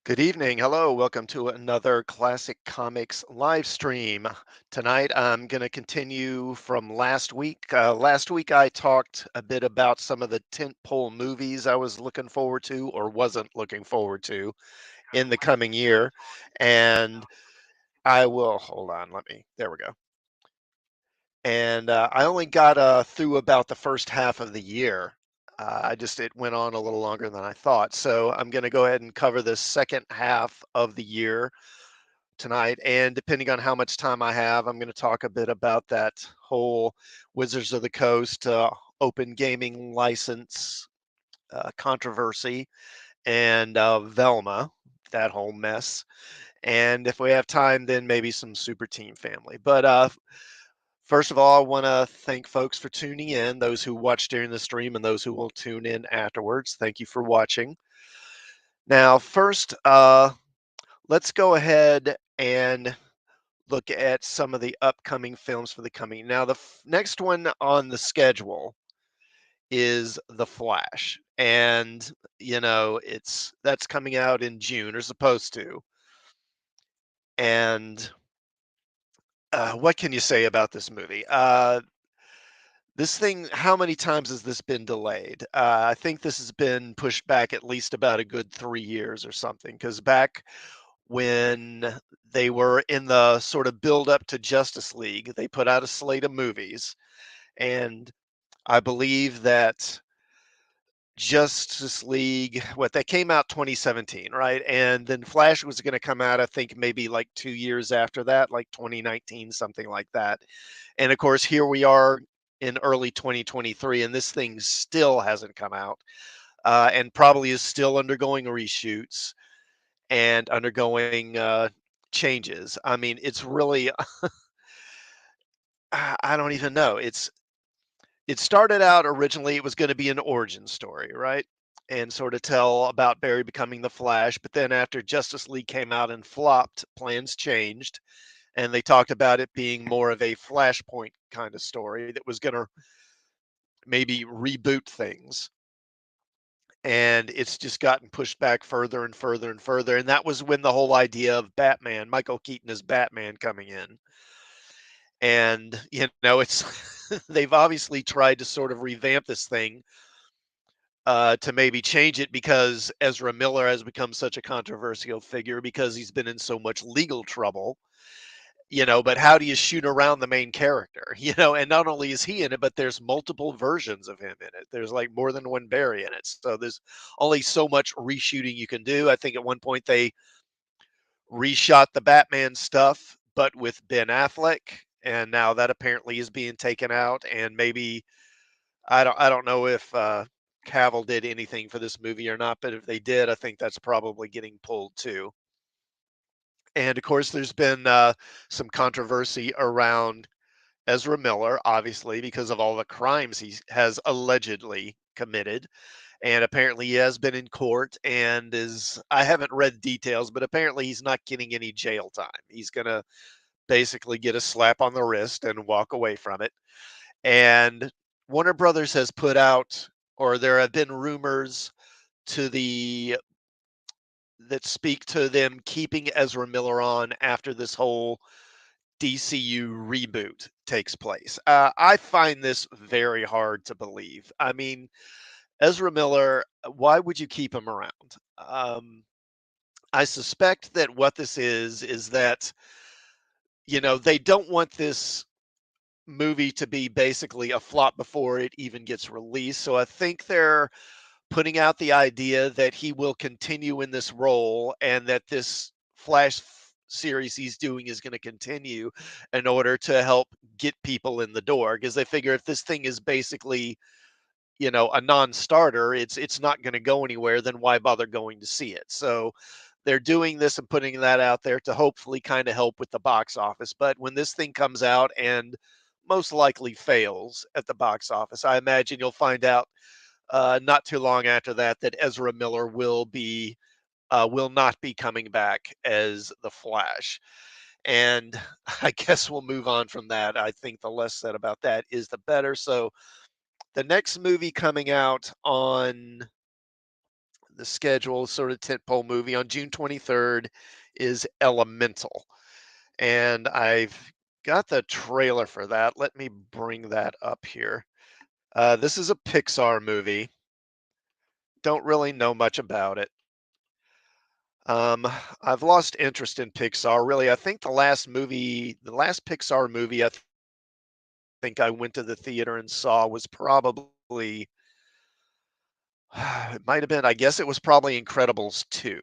Good evening. Hello. Welcome to another Classic Comics live stream. Tonight, I'm going to continue from last week. Last week, I talked a bit about some of the tentpole movies I was looking forward to or wasn't looking forward to in the coming year. And I will hold on. There we go. And I only got through about the first half of the year. It went on a little longer than I thought. So I'm going to go ahead and cover the second half of the year tonight. And depending on how much time I have, I'm going to talk a bit about that whole Wizards of the Coast open gaming license controversy and Velma, that whole mess. And if we have time, then maybe some super team family. But first of all, I want to thank folks for tuning in, those who watch during the stream and those who will tune in afterwards. Thank you for watching. Now, first, let's go ahead and look at some of the upcoming films for the coming. Now, the next one on the schedule is The Flash, and that's coming out in June or supposed to. And what can you say about this movie? This thing, how many times has this been delayed? I think this has been pushed back at least about a good 3 years or something. Because back when they were in the sort of build up to Justice League, they put out a slate of movies. And I believe that Justice League, what that came out 2017, right? And then Flash was going to come out, I think maybe like 2 years after that, like 2019, something like that. And of course, here we are in early 2023, and this thing still hasn't come out, and probably is still undergoing reshoots and undergoing changes. I mean, it's really, I don't even know. It started out originally, it was going to be an origin story, right? And sort of tell about Barry becoming the Flash. But then after Justice League came out and flopped, plans changed. And they talked about it being more of a Flashpoint kind of story that was going to maybe reboot things. And it's just gotten pushed back further and further and further. And that was when the whole idea of Batman, Michael Keaton as Batman coming in. And, it's they've obviously tried to sort of revamp this thing to maybe change it because Ezra Miller has become such a controversial figure because he's been in so much legal trouble, but how do you shoot around the main character, and not only is he in it, but there's multiple versions of him in it. There's like more than one Barry in it. So there's only so much reshooting you can do. I think at one point they reshot the Batman stuff, but with Ben Affleck. And now that apparently is being taken out. And maybe I don't know if Cavill did anything for this movie or not, but if they did, I think that's probably getting pulled too. And of course, there's been some controversy around Ezra Miller, obviously, because of all the crimes he has allegedly committed. And apparently, he has been in court and I haven't read details, but apparently, he's not getting any jail time. He's going to basically get a slap on the wrist and walk away from it. And Warner Brothers has put out, or there have been rumors to the that speak to them keeping Ezra Miller on after this whole DCU reboot takes place. I find this very hard to believe. I mean, Ezra Miller, why would you keep him around? I suspect that what this is that, they don't want this movie to be basically a flop before it even gets released. So I think they're putting out the idea that he will continue in this role and that this series he's doing is going to continue in order to help get people in the door, because they figure if this thing is basically a non-starter, it's not going to go anywhere, then why bother going to see it? So they're doing this and putting that out there to hopefully kind of help with the box office. But when this thing comes out and most likely fails at the box office, I imagine you'll find out not too long after that Ezra Miller will not be coming back as the Flash. And I guess we'll move on from that. I think the less said about that is the better. So the next movie coming out on the schedule, sort of tentpole movie on June 23rd is Elemental. And I've got the trailer for that. Let me bring that up here. This is a Pixar movie. Don't really know much about it. Um, I've lost interest in Pixar. Really, I think the last Pixar movie think I went to the theater and saw was probably it might have been, I guess it was probably Incredibles 2.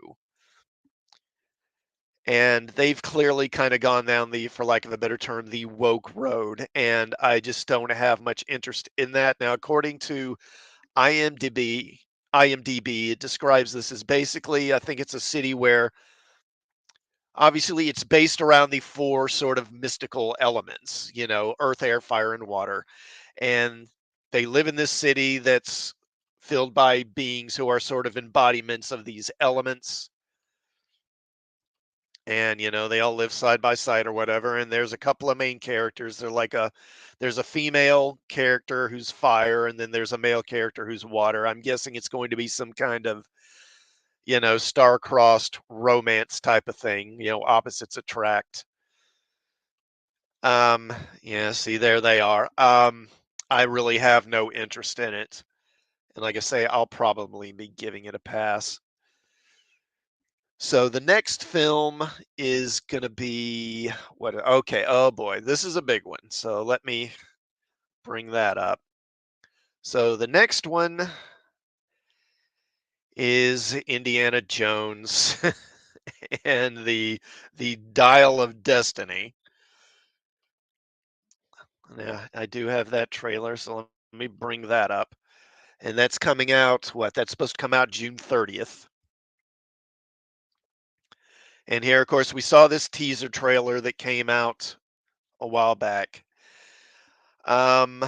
And they've clearly kind of gone down the, for lack of a better term, the woke road. And I just don't have much interest in that. Now, according to IMDb, it describes this as basically, I think it's a city where obviously it's based around the four sort of mystical elements, earth, air, fire, and water. And they live in this city that's filled by beings who are sort of embodiments of these elements. And they all live side by side or whatever, and there's a couple of main characters. There's a female character who's fire, and then there's a male character who's water. I'm guessing it's going to be some kind of star-crossed romance type of thing, opposites attract. Yeah, see, there they are. I really have no interest in it. And like I say, I'll probably be giving it a pass. So the next film is going to be what? Okay. Oh boy, this is a big one. So let me bring that up. So the next one is Indiana Jones and the Dial of Destiny. Yeah, I do have that trailer, so let me bring that up. And that's coming out, what? That's supposed to come out June 30th. And here, of course, we saw this teaser trailer that came out a while back. Um,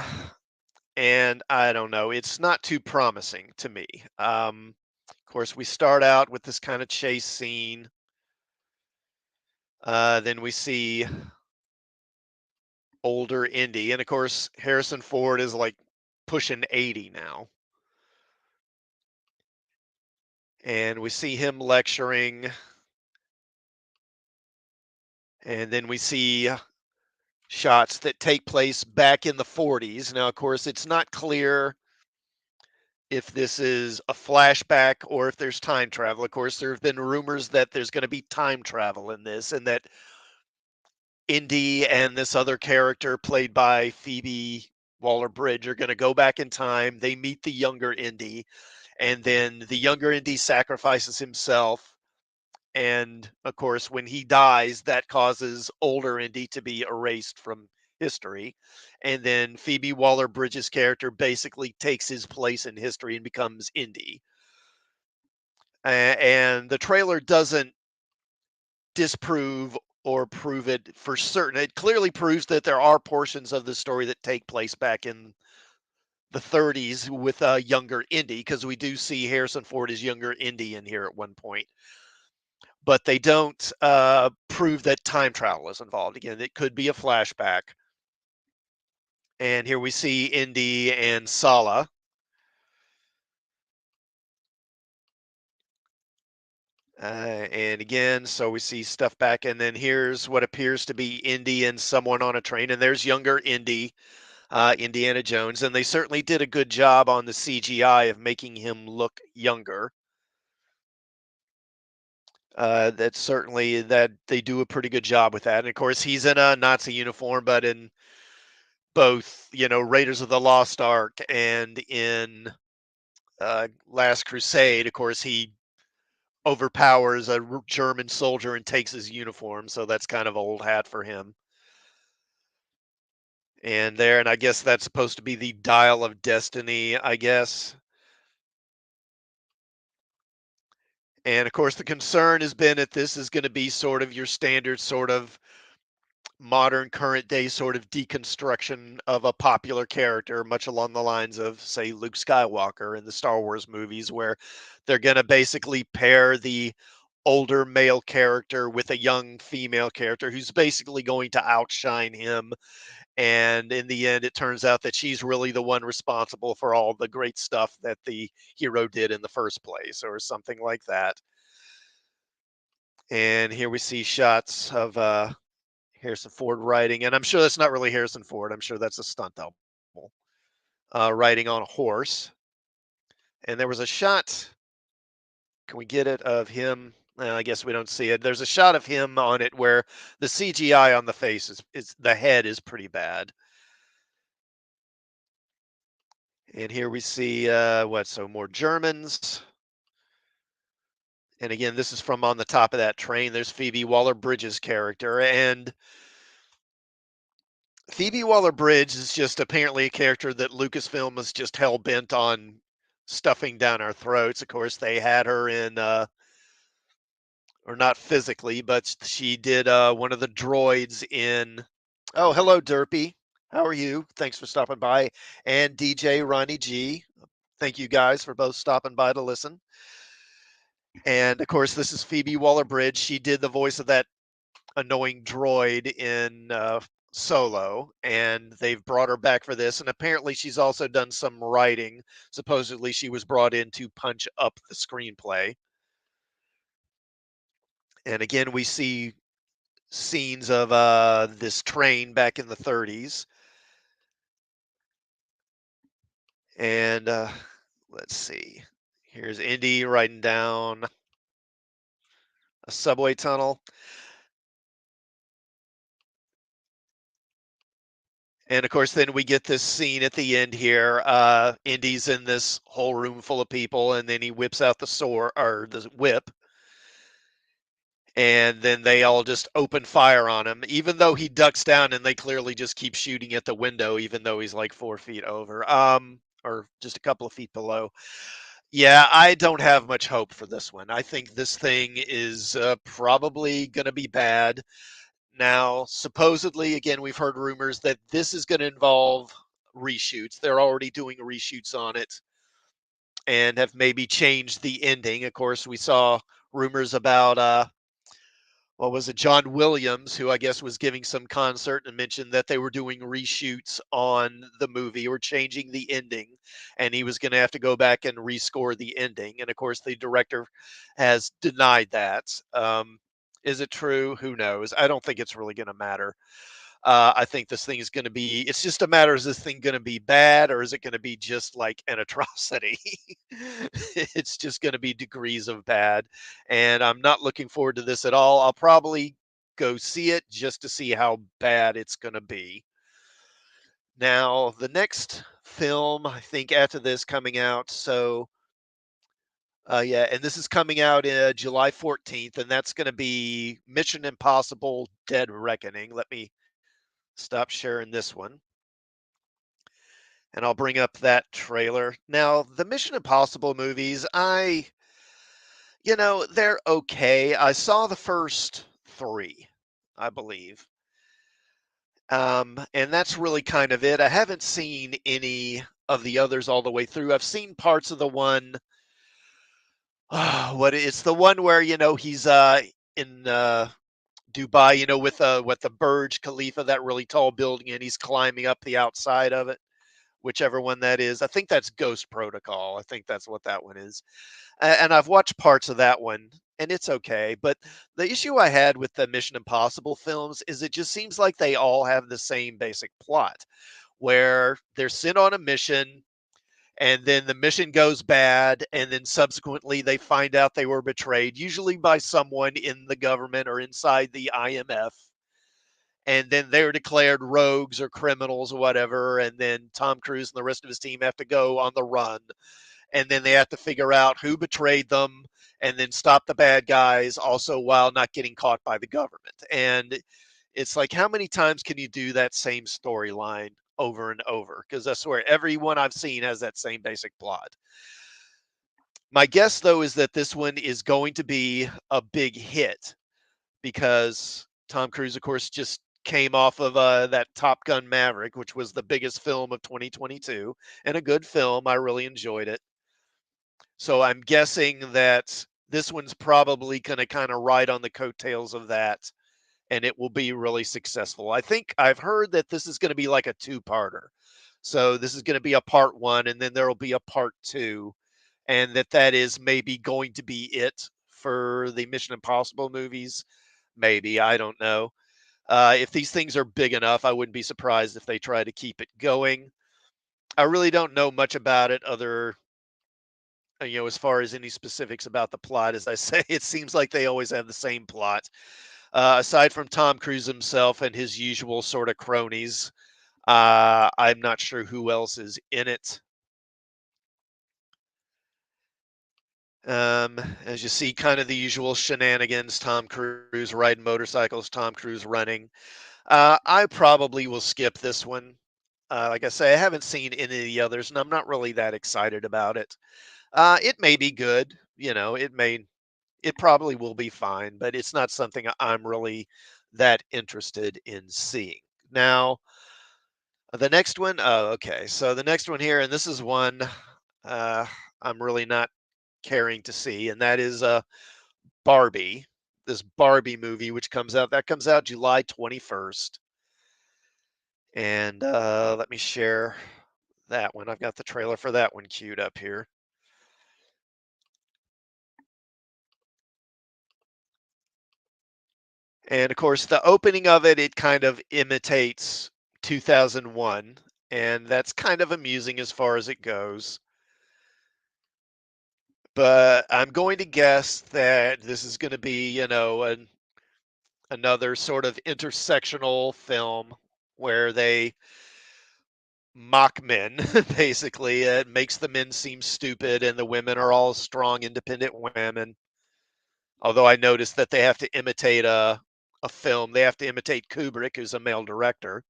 and I don't know, it's not too promising to me. Of course, we start out with this kind of chase scene. Then we see older Indy, and of course, Harrison Ford is like pushing 80 now. And we see him lecturing, and then we see shots that take place back in the 40s. Now, of course, it's not clear if this is a flashback or if there's time travel. Of course, there have been rumors that there's going to be time travel in this, and that Indy and this other character played by Phoebe Waller-Bridge are going to go back in time. They meet the younger Indy, and then the younger Indy sacrifices himself. And of course, when he dies, that causes older Indy to be erased from history. And then Phoebe Waller-Bridge's character basically takes his place in history and becomes Indy. And the trailer doesn't disprove or prove it for certain. It clearly proves that there are portions of the story that take place back in the 30s with a younger Indy, because we do see Harrison Ford as younger Indy in here at one point. But they don't prove that time travel is involved. Again, it could be a flashback. And here we see Indy and Sala. And again, so we see stuff back, and then here's what appears to be Indy and someone on a train, and there's younger Indy, Indiana Jones, and they certainly did a good job on the CGI of making him look younger. That's certainly that they do a pretty good job with that. And of course, he's in a Nazi uniform, but in both, Raiders of the Lost Ark and in Last Crusade, of course, he overpowers a German soldier and takes his uniform. So that's kind of old hat for him. And I guess that's supposed to be the Dial of Destiny, I guess. And of course, the concern has been that this is going to be sort of your standard sort of modern current day sort of deconstruction of a popular character, much along the lines of, say, Luke Skywalker in the Star Wars movies, where they're going to basically pair the older male character with a young female character who's basically going to outshine him And in the end, it turns out that she's really the one responsible for all the great stuff that the hero did in the first place, or something like that. And here we see shots of Harrison Ford riding, and I'm sure that's not really Harrison Ford. I'm sure that's a stunt double riding on a horse. And there was a shot. Can we get it of him? I guess we don't see it. There's a shot of him on it where the CGI on the face is the head is pretty bad. And here we see more Germans. And again, this is from on the top of that train. There's Phoebe Waller-Bridge's character, and Phoebe Waller-Bridge is just apparently a character that Lucasfilm was just hell bent on stuffing down our throats. Of course, they had her in, or not physically, but she did one of the droids in. Oh, hello, Derpy. How are you? Thanks for stopping by. And DJ Ronnie G. Thank you guys for both stopping by to listen. And of course, this is Phoebe Waller-Bridge. She did the voice of that annoying droid in Solo, and they've brought her back for this. And apparently, she's also done some writing. Supposedly, she was brought in to punch up the screenplay. And again, we see scenes of this train back in the 30s. And let's see. Here's Indy riding down a subway tunnel. And of course, then we get this scene at the end here. Indy's in this whole room full of people, and then he whips out the sword or the whip, and then they all just open fire on him, even though he ducks down, and they clearly just keep shooting at the window, even though he's like 4 feet over, or just a couple of feet below. Yeah, I don't have much hope for this one. I think this thing is probably going to be bad. Now, supposedly, again, we've heard rumors that this is going to involve reshoots. They're already doing reshoots on it and have maybe changed the ending. Of course, we saw rumors about what was it, John Williams, who I guess was giving some concert and mentioned that they were doing reshoots on the movie or changing the ending, and he was going to have to go back and rescore the ending. And of course, the director has denied that. Is it true? Who knows? I don't think it's really going to matter. I think this thing is going to be, it's just a matter, is this thing going to be bad or is it going to be just like an atrocity? It's just going to be degrees of bad. And I'm not looking forward to this at all. I'll probably go see it just to see how bad it's going to be. Now, the next film, I think after this coming out, so yeah, and this is coming out July 14th, and that's going to be Mission Impossible Dead Reckoning. Let me stop sharing this one. And I'll bring up that trailer. Now, the Mission Impossible movies, they're okay. I saw the first three, I believe. And that's really kind of it. I haven't seen any of the others all the way through. I've seen parts of the one. What it's the one where he's in Dubai, with the Burj Khalifa, that really tall building, and he's climbing up the outside of it. Whichever one that is. I think that's Ghost Protocol. I think that's what that one is. And I've watched parts of that one, and it's okay. But the issue I had with the Mission Impossible films is it just seems like they all have the same basic plot, where they're sent on a mission, and then the mission goes bad, and then subsequently they find out they were betrayed, usually by someone in the government or inside the IMF, and then they're declared rogues or criminals or whatever, and then Tom Cruise and the rest of his team have to go on the run, and then they have to figure out who betrayed them and then stop the bad guys, also while not getting caught by the government. And it's like, how many times can you do that same storyline over and over? Because I swear every one I've seen has that same basic plot. My guess, though, is that this one is going to be a big hit because Tom Cruise, of course, just came off of that Top Gun Maverick, which was the biggest film of 2022, and a good film. I really enjoyed it. So I'm guessing that this one's probably going to kind of ride on the coattails of that and it will be really successful. I think I've heard that this is going to be like a two-parter. So this is going to be a part one, and then there will be a part two, and that is maybe going to be it for the Mission Impossible movies. Maybe, I don't know. If these things are big enough, I wouldn't be surprised if they try to keep it going. I really don't know much about it other, as far as any specifics about the plot. As I say, it seems like they always have the same plot. Aside from Tom Cruise himself and his usual sort of cronies, I'm not sure who else is in it. Um, as you see, kind of the usual shenanigans: Tom Cruise riding motorcycles, Tom Cruise running. I probably will skip this one. Like I say, I haven't seen any of the others, and I'm not really that excited about it. It may be good, it probably will be fine, but it's not something I'm really that interested in seeing. Now, the next one, oh, okay. So the next one here, and this is one uh, I'm really not caring to see, and that is Barbie. This Barbie movie, which comes out July 21st. And let me share that one. I've got the trailer for that one queued up here. And of course, the opening of it, it kind of imitates 2001, and that's kind of amusing as far as it goes. But I'm going to guess that this is going to be, another sort of intersectional film where they mock men, basically. It makes the men seem stupid, and the women are all strong, independent women. Although I noticed that they have to imitate a film. They have to imitate Kubrick, who's a male director.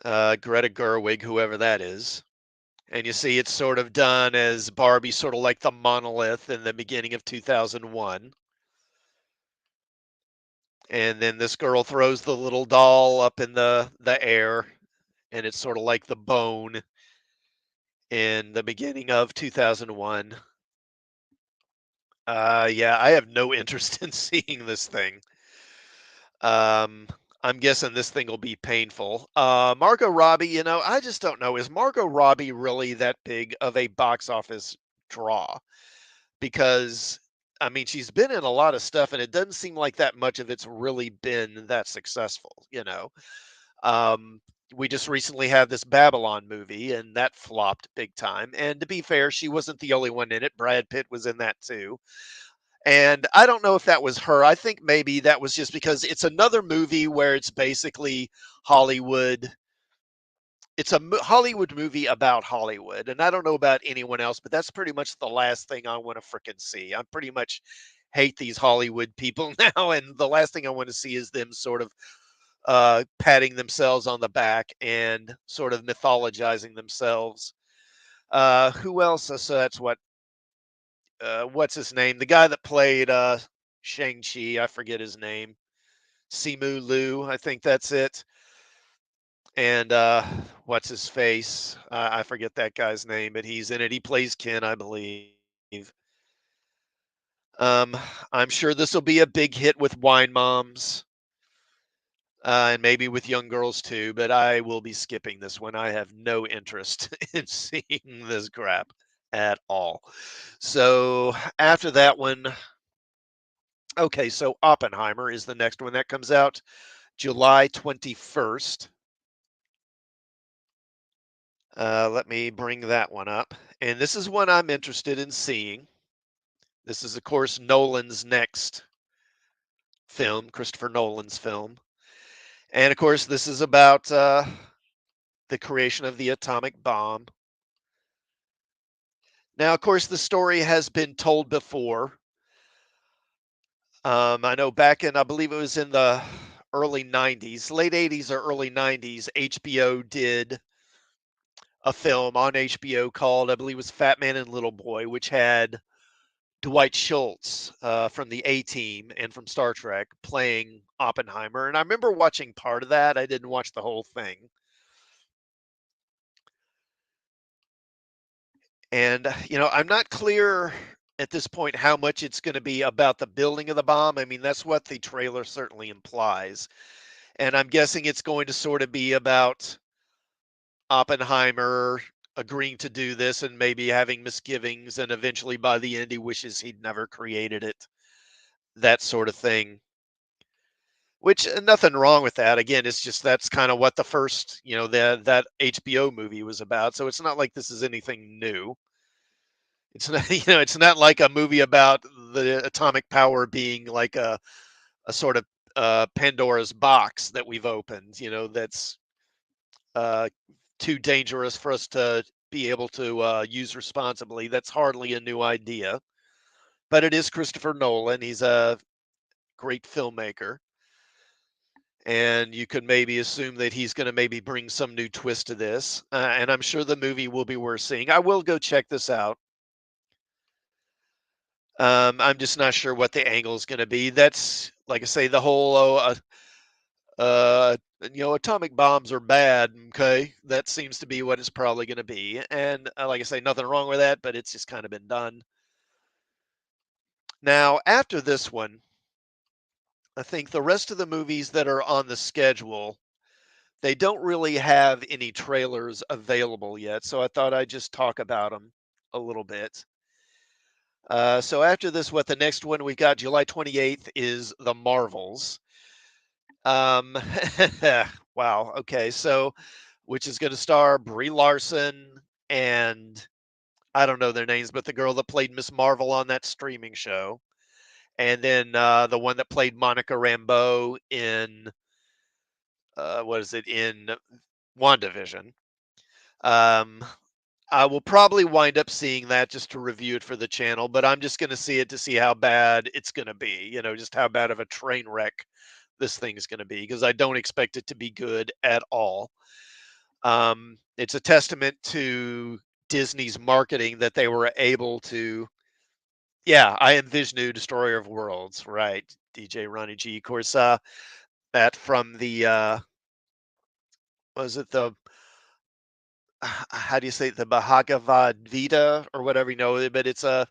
Greta Gerwig, whoever that is. And you see it's sort of done as Barbie, sort of like the monolith in the beginning of 2001. And then this girl throws the little doll up in the air, and it's sort of like the bone in the beginning of 2001. Yeah, I have no interest in seeing this thing. Um, I'm guessing this thing will be painful. Margot Robbie, I just don't know. Is Margot Robbie really that big of a box office draw? Because, I mean, she's been in a lot of stuff, and it doesn't seem like that much of it's really been that successful. Um, we just recently had this Babylon movie, and that flopped big time. And to be fair, she wasn't the only one in it. Brad Pitt was in that too. And I don't know if that was her. I think maybe that was just because it's another movie where it's basically Hollywood. It's a Hollywood movie about Hollywood. And I don't know about anyone else, but that's pretty much the last thing I want to frickin' see. I pretty much hate these Hollywood people now. And the last thing I want to see is them sort of patting themselves on the back and sort of mythologizing themselves. Who else? So that's what's his name? The guy that played Shang-Chi, I forget his name. Simu Liu, I think that's it. And what's his face? I forget that guy's name, but he's in it. He plays Ken, I believe. Um, I'm sure this will be a big hit with wine moms, and maybe with young girls too, but I will be skipping this one. I have no interest in seeing this crap at all. So after that one, okay, so Oppenheimer is the next one that comes out July 21st. Let me bring that one up. And this is one I'm interested in seeing. This is, of course, Nolan's next film, Christopher Nolan's film. And, of course, this is about the creation of the atomic bomb. Now, of course, the story has been told before. I know back in, I believe it was in the early 90s, late 80s or early 90s, HBO did a film on HBO called, I believe it was Fat Man and Little Boy, which had Dwight Schultz from the A Team and from Star Trek playing Oppenheimer. And I remember watching part of that. I didn't watch the whole thing. And, I'm not clear at this point how much it's going to be about the building of the bomb. I mean, that's what the trailer certainly implies. And I'm guessing it's going to sort of be about Oppenheimer agreeing to do this and maybe having misgivings, and eventually by the end he wishes he'd never created it. That sort of thing. Which nothing wrong with that. Again, it's just that's kind of what the first, that HBO movie was about. So it's not like this is anything new. It's not, it's not like a movie about the atomic power being like a sort of Pandora's box that we've opened, that's uh, too dangerous for us to be able to use responsibly. That's hardly a new idea, but it is Christopher Nolan. He's a great filmmaker, and you could maybe assume that he's going to maybe bring some new twist to this. And I'm sure the movie will be worth seeing. I will go check this out. I'm just not sure what the angle is going to be. That's like I say, the whole atomic bombs are bad. Okay, that seems to be what it's probably going to be. And like I say, nothing wrong with that, but it's just kind of been done. Now, after this one, I think the rest of the movies that are on the schedule, they don't really have any trailers available yet. So I thought I'd just talk about them a little bit. So after this, what the next one we got July 28th is The Marvels. Um, wow. Okay. So, which is going to star Brie Larson and I don't know their names, but the girl that played Miss Marvel on that streaming show, and then the one that played Monica Rambeau in what is it in WandaVision. Um, I will probably wind up seeing that just to review it for the channel, but I'm just going to see it to see how bad it's going to be. Just how bad of a train wreck this thing is going to be, because I don't expect it to be good at all. It's a testament to Disney's marketing that they were able to. Yeah, I am Vishnu, Destroyer of Worlds, right? DJ Ronnie G. Of course, that from the was it the how do you say it? The Bhagavad Gita or whatever, but it's a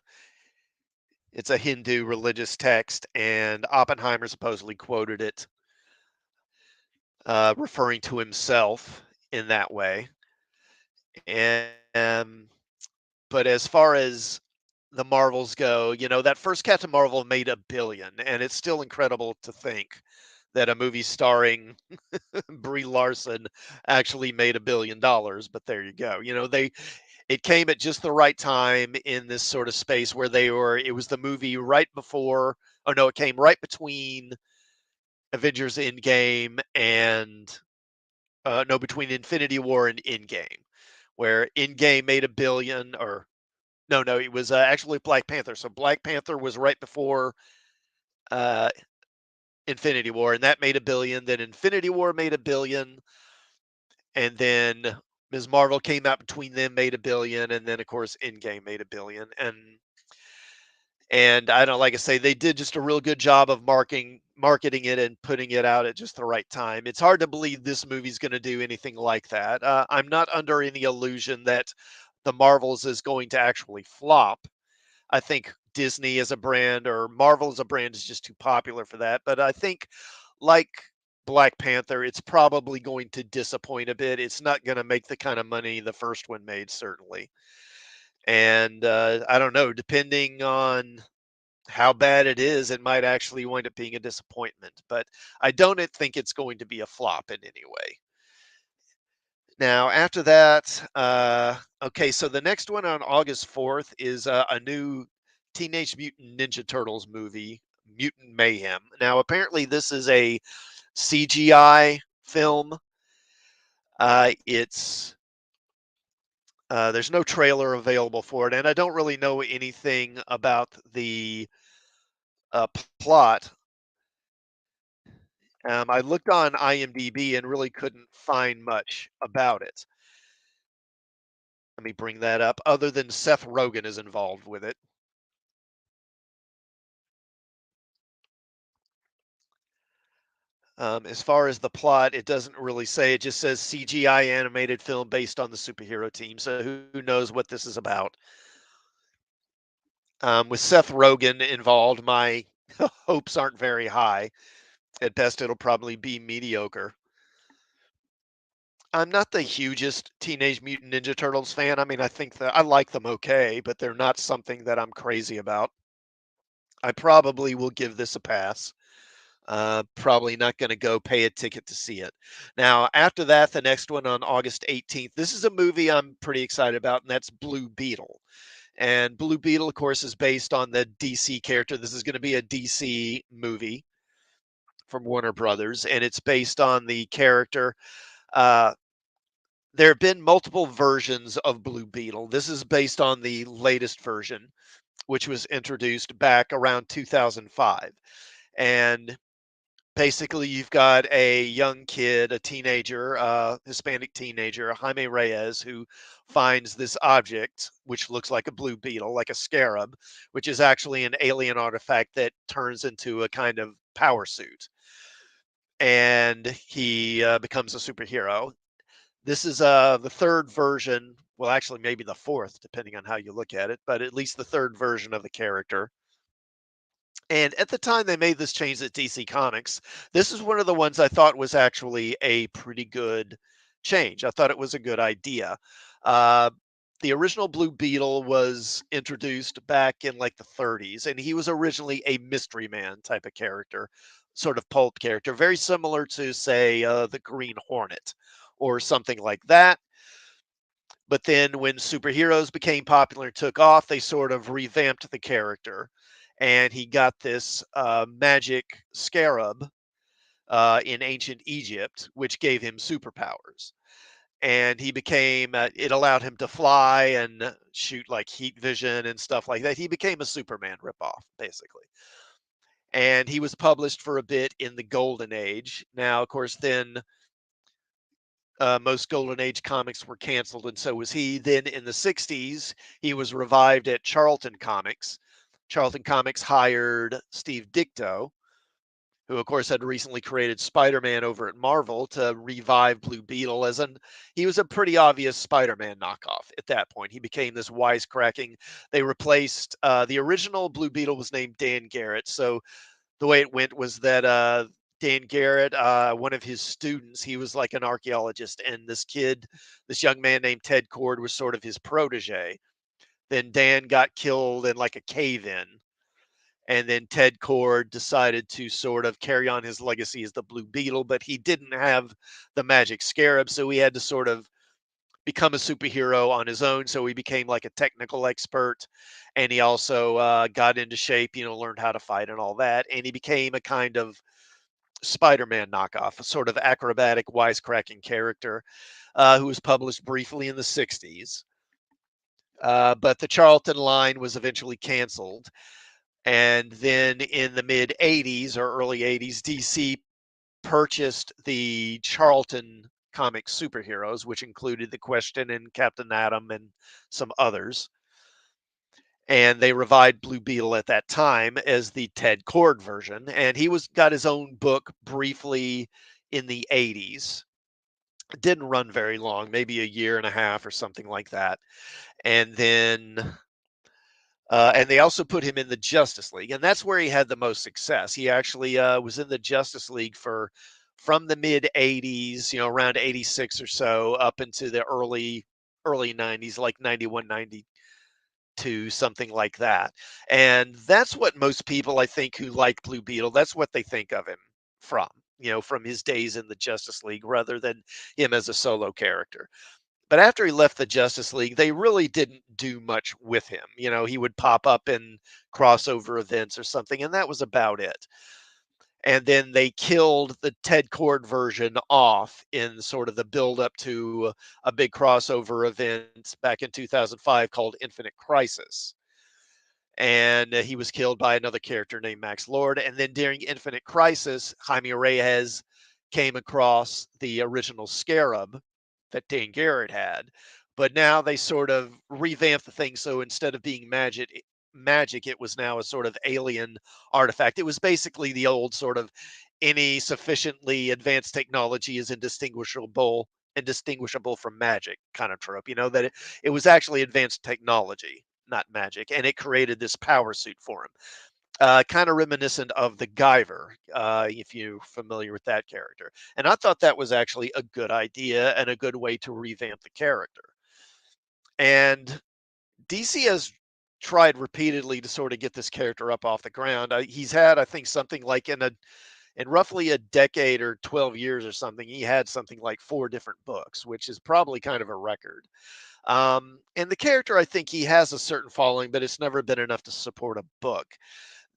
Hindu religious text, and Oppenheimer supposedly quoted it, referring to himself in that way. And but as far as the Marvels go, that first Captain Marvel made 1 billion, and it's still incredible to think that a movie starring Brie Larson actually made $1 billion. But there you go. It came at just the right time in this sort of space where it was the movie right before, oh no, it came right between Avengers Endgame and, no, between Infinity War and Endgame, where Endgame made 1 billion, or no, it was actually Black Panther. So Black Panther was right before uh, Infinity War, and that made 1 billion. Then Infinity War made 1 billion, and then Ms. Marvel came out between them, made 1 billion, and then of course Endgame made 1 billion. And I don't, like I say, they did just a real good job of marketing it and putting it out at just the right time. It's hard to believe this movie's going to do anything like that. I'm not under any illusion that the Marvels is going to actually flop. I think Disney as a brand or Marvel as a brand is just too popular for that. But I think, like Black Panther, it's probably going to disappoint a bit. It's not going to make the kind of money the first one made, certainly. And I don't know, depending on how bad it is, it might actually wind up being a disappointment. But I don't think it's going to be a flop in any way. Now, after that, okay, so the next one on August 4th is a new Teenage Mutant Ninja Turtles movie, Mutant Mayhem. Now, apparently, this is a CGI film. It's there's no trailer available for it, and I don't really know anything about the plot. I looked on IMDb and really couldn't find much about it. Let me bring that up. Other than Seth Rogen is involved with it. As far as the plot, it doesn't really say. It just says CGI animated film based on the superhero team. So who knows what this is about? With Seth Rogen involved, my hopes aren't very high. At best, it'll probably be mediocre. I'm not the hugest Teenage Mutant Ninja Turtles fan. I mean, I think that I like them okay, but they're not something that I'm crazy about. I probably will give this a pass. Probably not going to go pay a ticket to see it. Now, after that, the next one on August 18th, this is a movie I'm pretty excited about, and that's Blue Beetle. And Blue Beetle, of course, is based on the DC character. This is going to be a DC movie from Warner Brothers, and it's based on the character. Uh, there have been multiple versions of Blue Beetle. This is based on the latest version, which was introduced back around 2005. And basically, you've got a young kid, a teenager, Hispanic teenager, Jaime Reyes, who finds this object, which looks like a blue beetle, like a scarab, which is actually an alien artifact that turns into a kind of power suit. And he becomes a superhero. This is the third version. Well, actually, maybe the fourth, depending on how you look at it, but at least the third version of the character. And at the time they made this change at DC Comics, this is one of the ones I thought was actually a pretty good change. I thought it was a good idea. Uh, the original Blue Beetle was introduced back in like the 30s, and he was originally a mystery man type of character, sort of pulp character, very similar to, say, the Green Hornet or something like that. But then when superheroes became popular and took off, they sort of revamped the character. And he got this magic scarab in ancient Egypt, which gave him superpowers. And he became, it allowed him to fly and shoot like heat vision and stuff like that. He became a Superman ripoff, basically. And he was published for a bit in the Golden Age. Now, of course, then most Golden Age comics were canceled, and so was he. Then in the 60s, he was revived at Charlton Comics. Charlton Comics hired Steve Ditko, who, of course, had recently created Spider Man over at Marvel, to revive Blue Beetle as an. He was a pretty obvious Spider Man knockoff at that point. He became this wisecracking. They replaced the original Blue Beetle was named Dan Garrett, so the way it went was that Dan Garrett, one of his students, he was like an archaeologist, and this kid, this young man named Ted Cord, was sort of his protege. Then Dan got killed in like a cave in, and then Ted Cord decided to sort of carry on his legacy as the Blue Beetle, but he didn't have the magic scarab, so he had to sort of become a superhero on his own. So he became like a technical expert, and he also got into shape, learned how to fight and all that, and he became a kind of Spider-Man knockoff, a sort of acrobatic, wisecracking character who was published briefly in the 60s. But the Charlton line was eventually canceled. And then in the mid 80s or early 80s, DC purchased the Charlton comic superheroes, which included the Question and Captain Atom and some others. And they revived Blue Beetle at that time as the Ted Cord version. And he was got his own book briefly in the 80s. It didn't run very long, maybe a year and a half or something like that. And then and they also put him in the Justice League, and that's where he had the most success. He actually was in the Justice League for from the mid 80s, around 86 or so, up into the early 90s, like 91, 92, something like that. And that's what most people, I think, who like Blue Beetle, that's what they think of him from, from his days in the Justice League rather than him as a solo character. But after he left the Justice League, they really didn't do much with him. He would pop up in crossover events or something, and that was about it. And then they killed the Ted Cord version off in sort of the build up to a big crossover event back in 2005 called Infinite Crisis. And he was killed by another character named Max Lord. And then during Infinite Crisis, Jaime Reyes came across the original Scarab that Dan Garrett had. But now they sort of revamped the thing. So instead of being magic, it was now a sort of alien artifact. It was basically the old sort of any sufficiently advanced technology is indistinguishable from magic kind of trope, that it was actually advanced technology. not magic, and it created this power suit for him. Kind of reminiscent of the Guyver, if you're familiar with that character. And I thought that was actually a good idea and a good way to revamp the character. And DC has tried repeatedly to sort of get this character up off the ground. He's had, I think, something like in roughly a decade or 12 years or something, he had something like 4 different books, which is probably kind of a record. And the character, I think he has a certain following, but it's never been enough to support a book.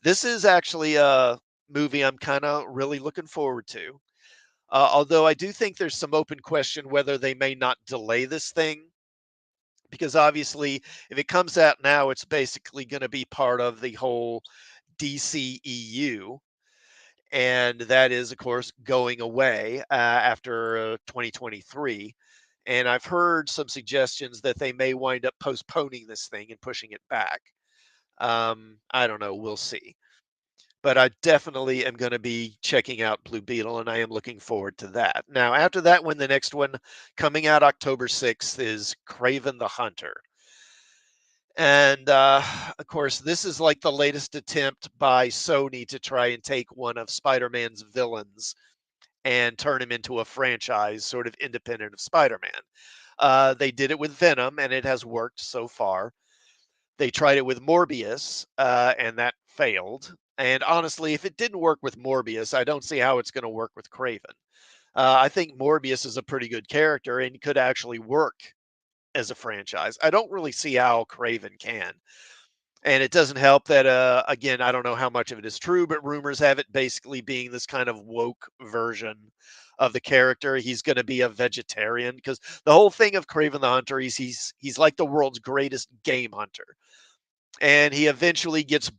This is actually a movie I'm kind of really looking forward to. Although I do think there's some open question whether they may not delay this thing, because obviously, if it comes out now, it's basically going to be part of the whole DCEU, and that is, of course, going away after 2023. And I've heard some suggestions that they may wind up postponing this thing and pushing it back. I don't know. We'll see. But I definitely am going to be checking out Blue Beetle, and I am looking forward to that. Now, after that one, the next one coming out October 6th is Craven the Hunter. And of course, this is like the latest attempt by Sony to try and take one of Spider Man's villains and turn him into a franchise, sort of independent of Spider Man. They did it with Venom, and it has worked so far. They tried it with Morbius, and that failed. And honestly, if it didn't work with Morbius, I don't see how it's going to work with Craven. I think Morbius is a pretty good character and could actually work as a franchise. I don't really see how Craven can. And it doesn't help that, again, I don't know how much of it is true, but rumors have it basically being this kind of woke version of the character. He's going to be a vegetarian because the whole thing of Craven the Hunter, he's like the world's greatest game hunter, and he eventually gets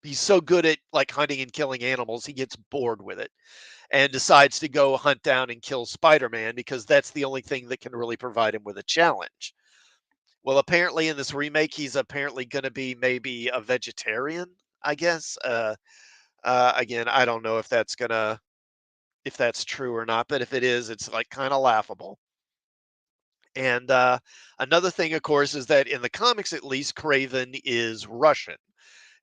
he's so good at like hunting and killing animals, he gets bored with it and decides to go hunt down and kill Spider-Man because that's the only thing that can really provide him with a challenge. Well, apparently in this remake, he's apparently going to be maybe a vegetarian, I guess. Again, I don't know if that's true or not, but if it is, it's like kind of laughable. And another thing, of course, is that in the comics, at least, Craven is Russian.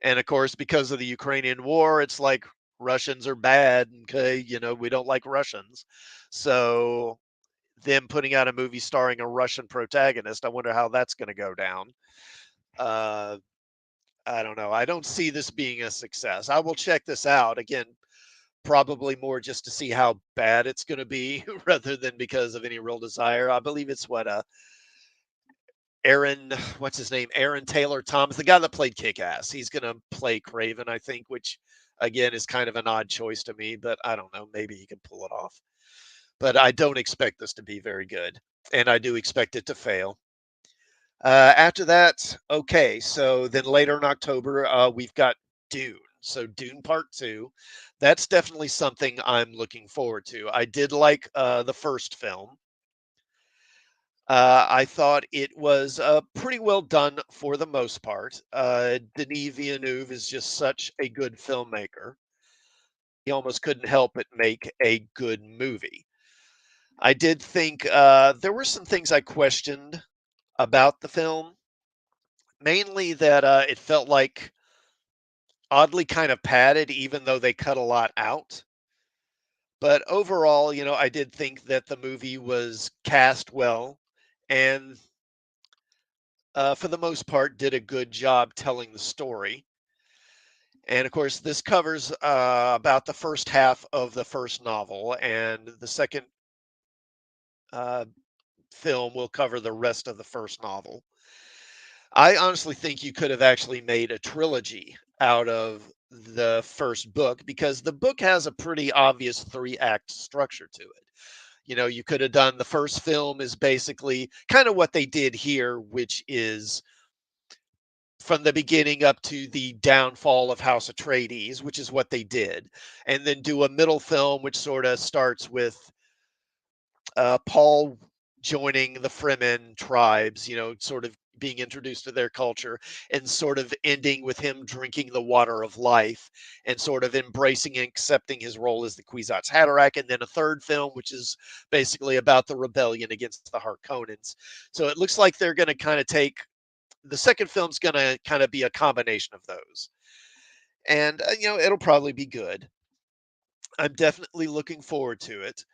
And of course, because of the Ukrainian war, it's like Russians are bad. Okay, we don't like Russians. So them putting out a movie starring a Russian protagonist, I wonder how that's going to go down. Uh, I don't know. I don't see this being a success. I will check this out again, probably more just to see how bad it's going to be rather than because of any real desire. I believe it's what Aaron, what's his name? Aaron Taylor Thomas, the guy that played Kick Ass. He's going to play Craven, I think, which again is kind of an odd choice to me, but I don't know. Maybe he can pull it off. But I don't expect this to be very good, and I do expect it to fail. After that, okay, so then later in October, we've got Dune. So Dune Part 2. That's definitely something I'm looking forward to. I did like the first film. I thought it was pretty well done for the most part. Denis Villeneuve is just such a good filmmaker. He almost couldn't help but make a good movie. I did think there were some things I questioned about the film, mainly that it felt like oddly kind of padded, even though they cut a lot out. But overall, I did think that the movie was cast well and for the most part, did a good job telling the story. And of course, this covers about the first half of the first novel, and the second uh, film will cover the rest of the first novel. I honestly think you could have actually made a trilogy out of the first book because the book has a pretty obvious 3-act structure to it. You could have done the first film is basically kind of what they did here, which is from the beginning up to the downfall of House Atreides, which is what they did, and then do a middle film which sort of starts with Paul joining the Fremen tribes, sort of being introduced to their culture, and sort of ending with him drinking the water of life and sort of embracing and accepting his role as the Kwisatz Haderach, and then a third film which is basically about the rebellion against the Harkonnens. So it looks like they're going to kind of take the second film's gonna kind of be a combination of those, and it'll probably be good. I'm definitely looking forward to it.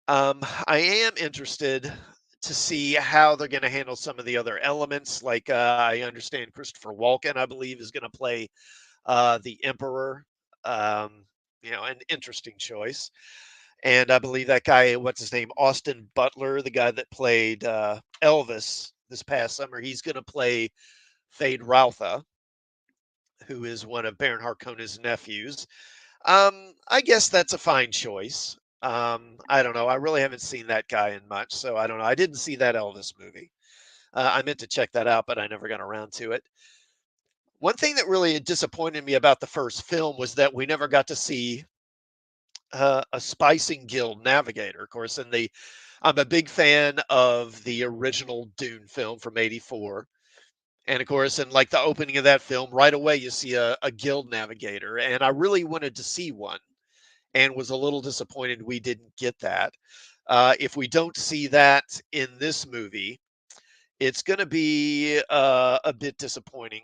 I am interested to see how they're going to handle some of the other elements. Like I understand Christopher Walken, I believe, is going to play the Emperor. Um, an interesting choice. And I believe that guy, what's his name, Austin Butler, the guy that played Elvis this past summer, he's going to play Fade Routha, who is one of Baron Harkonnen's nephews. I guess that's a fine choice. I don't know. I really haven't seen that guy in much, so I don't know. I didn't see that Elvis movie. I meant to check that out, but I never got around to it. One thing that really disappointed me about the first film was that we never got to see a Spicing Guild navigator. Of course, I'm a big fan of the original Dune film from '84. And of course, in like the opening of that film, right away you see a guild navigator, and I really wanted to see one and was a little disappointed we didn't get that. If we don't see that in this movie, it's going to be a bit disappointing.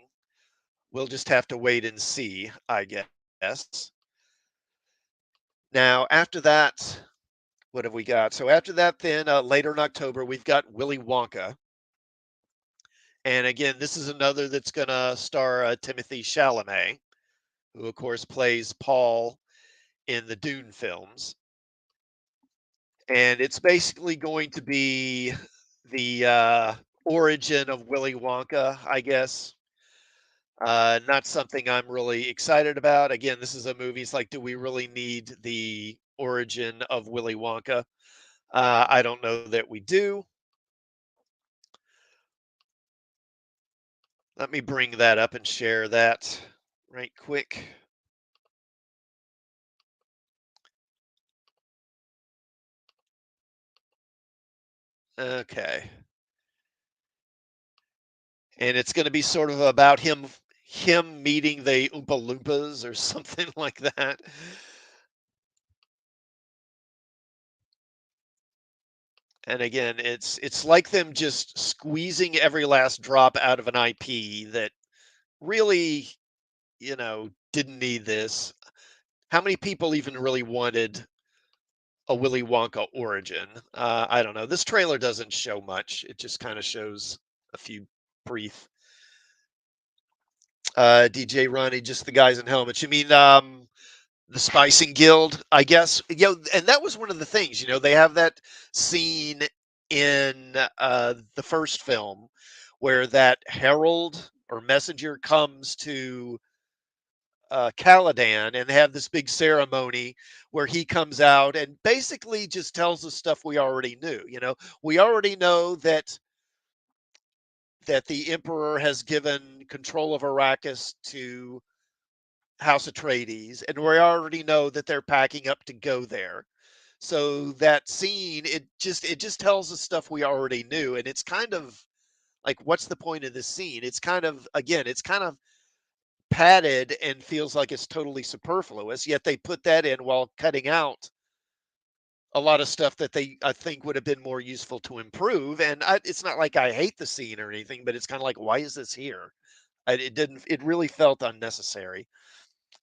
We'll just have to wait and see, I guess. Now, after that, what have we got? So after that, then later in October, we've got Willy Wonka. And again, this is another that's going to star Timothy Chalamet, who, of course, plays Paul in the Dune films. And it's basically going to be the origin of Willy Wonka, I guess. Not something I'm really excited about. Again, this is a movie. It's like, do we really need the origin of Willy Wonka? I don't know that we do. Let me bring that up and share that right quick. Okay. And it's going to be sort of about him meeting the Oompa Loompas or something like that. And again, it's like them just squeezing every last drop out of an IP that really, didn't need this. How many people even really wanted a Willy Wonka origin? I don't know. This trailer doesn't show much. It just kind of shows a few brief. DJ Ronnie, just the guys in helmets. You mean the Spicing Guild, I guess. And that was one of the things. They have that scene in the first film where that herald or messenger comes to Caladan, and they have this big ceremony where he comes out and basically just tells us stuff we already knew. We already know that the Emperor has given control of Arrakis to House Atreides, and we already know that they're packing up to go there. So that scene, it just tells us stuff we already knew, and it's kind of like, what's the point of this scene? It's kind of, again, it's kind of padded and feels like it's totally superfluous. Yet they put that in while cutting out a lot of stuff that I think would have been more useful to improve. And it's not like I hate the scene or anything, but it's kind of like, why is this here? It didn't. It really felt unnecessary.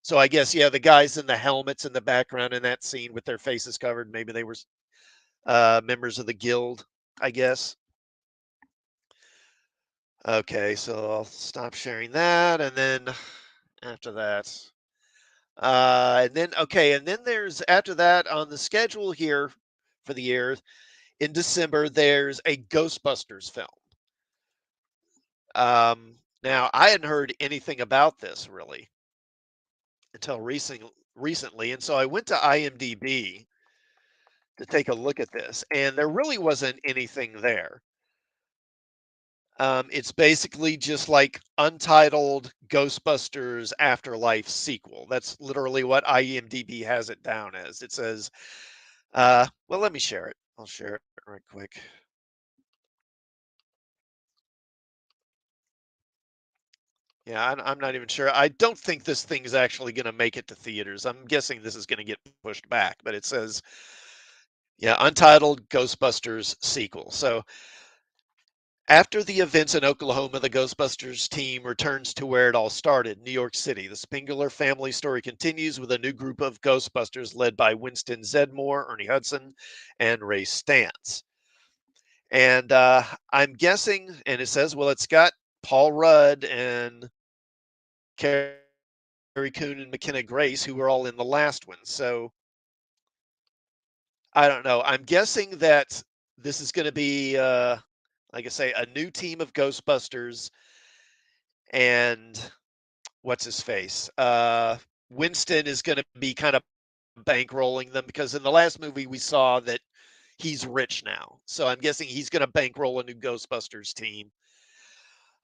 So I guess, yeah, the guys in the helmets in the background in that scene with their faces covered, maybe they were members of the guild, I guess. Okay, so I'll stop sharing that, and then after that, and then there's after that on the schedule here for the year in December, there's a Ghostbusters film. Now I hadn't heard anything about this really until recently, and so I went to IMDb to take a look at this, and there really wasn't anything there. It's basically just like untitled Ghostbusters Afterlife sequel. That's literally what IMDb has it down as. It says, well, let me share it. I'll share it right quick. Yeah, I'm not even sure. I don't think this thing is actually going to make it to theaters. I'm guessing this is going to get pushed back, but it says, yeah, untitled Ghostbusters sequel. So After the events in Oklahoma, the Ghostbusters team returns to where it all started, New York City. The Spengler family story continues with a new group of Ghostbusters led by Winston Zedmore, Ernie Hudson, and Ray Stantz. And I'm guessing, and it says, well, it's got Paul Rudd and Carrie Coon and McKenna Grace, who were all in the last one. So I don't know. I'm guessing that this is going to be, like I say, a new team of Ghostbusters and what's his face? Winston is going to be kind of bankrolling them because in the last movie we saw that he's rich now. So I'm guessing he's going to bankroll a new Ghostbusters team.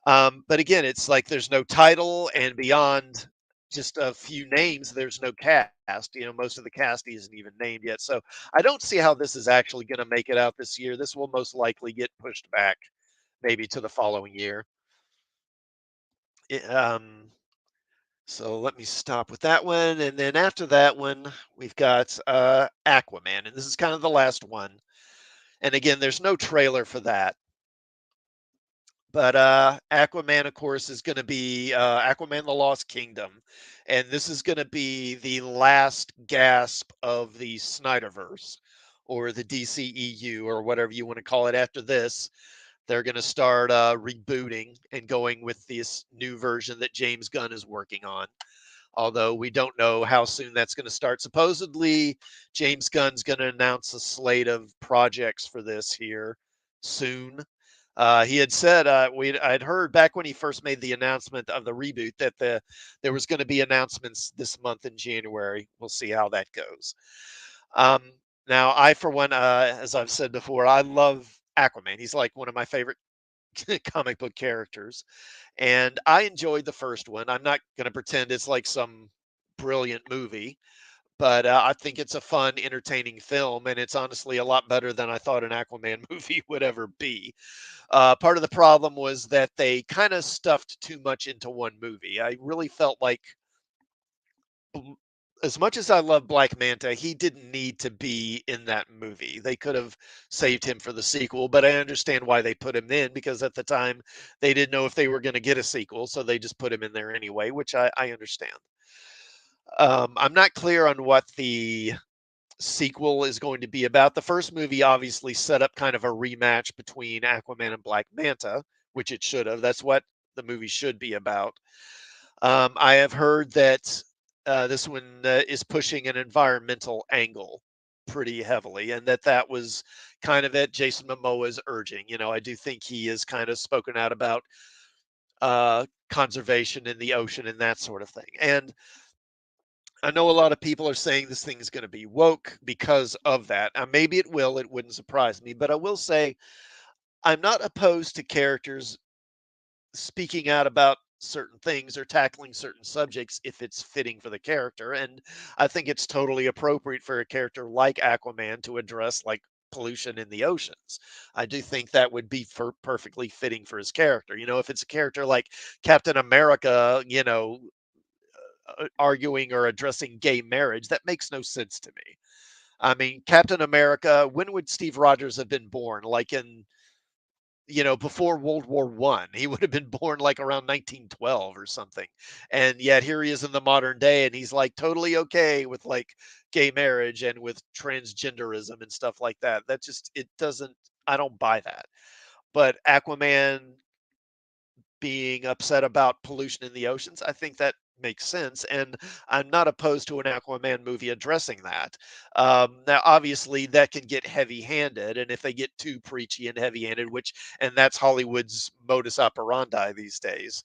But again, it's like there's no title, and beyond just a few names, there's no cast. Most of the cast isn't even named yet. So I don't see how this is actually going to make it out this year. This will most likely get pushed back maybe to the following year. It, so let me stop with that one. And then after that one, we've got Aquaman. And this is kind of the last one. And again, there's no trailer for that. But Aquaman, of course, is going to be Aquaman the Lost Kingdom. And this is going to be the last gasp of the Snyderverse or the DCEU or whatever you want to call it. After this, they're going to start rebooting and going with this new version that James Gunn is working on. Although we don't know how soon that's going to start. Supposedly, James Gunn's going to announce a slate of projects for this here soon. He had said I'd heard back when he first made the announcement of the reboot that there was going to be announcements this month in January. We'll see how that goes. Um, Now, I for one, as I've said before, I love Aquaman. He's like one of my favorite comic book characters, and I enjoyed the first one. I'm not going to pretend it's like some brilliant movie, but I think it's a fun, entertaining film, and it's honestly a lot better than I thought an Aquaman movie would ever be. Part of the problem was that they kind of stuffed too much into one movie. I really felt like, as much as I love Black Manta, he didn't need to be in that movie. They could have saved him for the sequel, but I understand why they put him in because at the time they didn't know if they were going to get a sequel, so they just put him in there anyway, which I understand. I'm not clear on what the sequel is going to be about. The first movie obviously set up kind of a rematch between Aquaman and Black Manta, which it should have. That's what the movie should be about. I have heard that this one is pushing an environmental angle pretty heavily, and that was kind of at Jason Momoa's urging. I do think he has kind of spoken out about conservation in the ocean and that sort of thing. And I know a lot of people are saying this thing is going to be woke because of that. Maybe it will. It wouldn't surprise me. But I will say I'm not opposed to characters speaking out about certain things or tackling certain subjects if it's fitting for the character. And I think it's totally appropriate for a character like Aquaman to address like pollution in the oceans. I do think that would be perfectly fitting for his character. If it's a character like Captain America, arguing or addressing gay marriage, that makes no sense to me. I mean, Captain America, when would Steve Rogers have been born? Like in, before World War One. He would have been born like around 1912 or something. And yet here he is in the modern day and he's like totally okay with like gay marriage and with transgenderism and stuff like that. That just it doesn't I don't buy that. But Aquaman being upset about pollution in the oceans, I think that makes sense. And I'm not opposed to an Aquaman movie addressing that. Now, obviously, that can get heavy handed. And if they get too preachy and heavy handed, and that's Hollywood's modus operandi these days,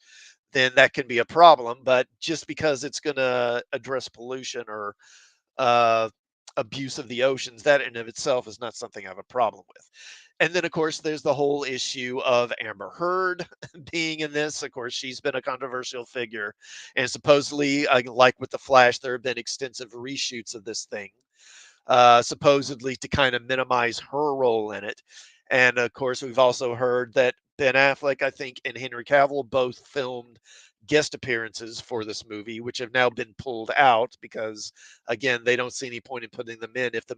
then that can be a problem. But just because it's going to address pollution or uh, abuse of the oceans, that in of itself is not something I have a problem with. And then, of course, there's the whole issue of Amber Heard being in this. Of course, she's been a controversial figure. And supposedly, like with The Flash, there have been extensive reshoots of this thing, supposedly to kind of minimize her role in it. And of course, we've also heard that Ben Affleck, I think, and Henry Cavill both filmed guest appearances for this movie, which have now been pulled out because, again, they don't see any point in putting them in if the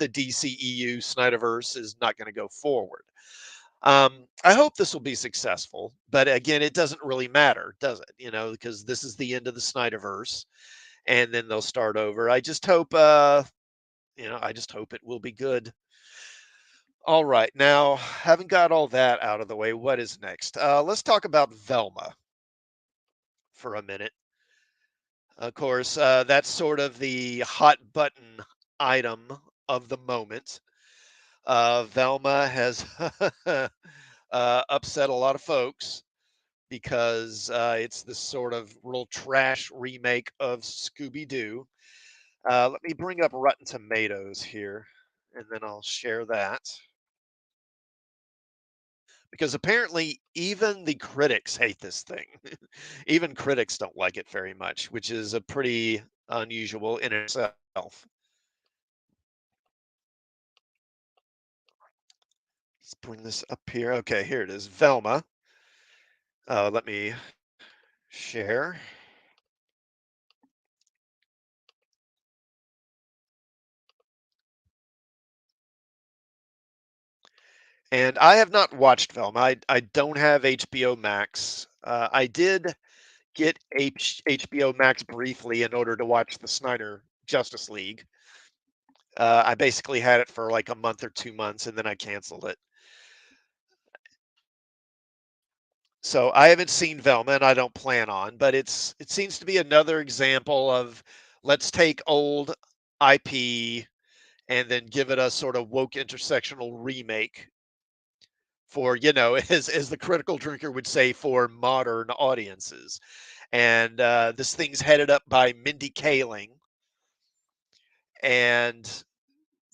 DCEU Snyderverse is not going to go forward. I hope this will be successful, but again, it doesn't really matter, does it? Because this is the end of the Snyderverse, and then they'll start over. I just hope it will be good. All right, now having got all that out of the way, what is next? Let's talk about Velma for a minute. Of course, that's sort of the hot button item of the moment. Velma has upset a lot of folks because it's this sort of real trash remake of Scooby Doo. Let me bring up Rotten Tomatoes here, and then I'll share that. Because apparently, even the critics hate this thing. Even critics don't like it very much, which is a pretty unusual in itself. Let's bring this up here. Okay, here it is. Velma. Let me share. And I have not watched Velma. I don't have HBO Max. I did get HBO Max briefly in order to watch the Snyder Justice League. I basically had it for like a month or 2 months, and then I canceled it. So I haven't seen Velma, and I don't plan on. But it seems to be another example of let's take old IP and then give it a sort of woke intersectional remake for as the critical drinker would say, for modern audiences. And this thing's headed up by Mindy Kaling, and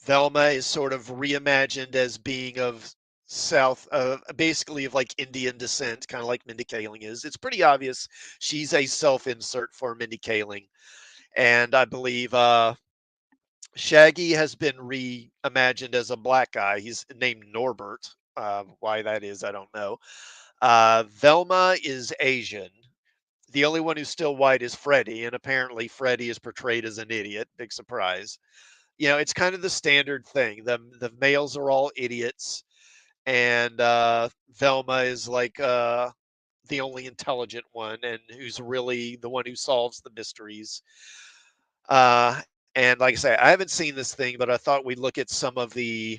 Velma is sort of reimagined as being of basically of like Indian descent, kind of like Mindy Kaling is. It's pretty obvious she's a self-insert for Mindy Kaling, and I believe Shaggy has been reimagined as a black guy. He's named Norbert. Why that is, I don't know. Velma is Asian. The only one who's still white is Freddy, and apparently Freddy is portrayed as an idiot. Big surprise. It's kind of the standard thing. The males are all idiots, and Velma is like the only intelligent one, and who's really the one who solves the mysteries. Uh, and like I say, I haven't seen this thing, but I thought we'd look at some of the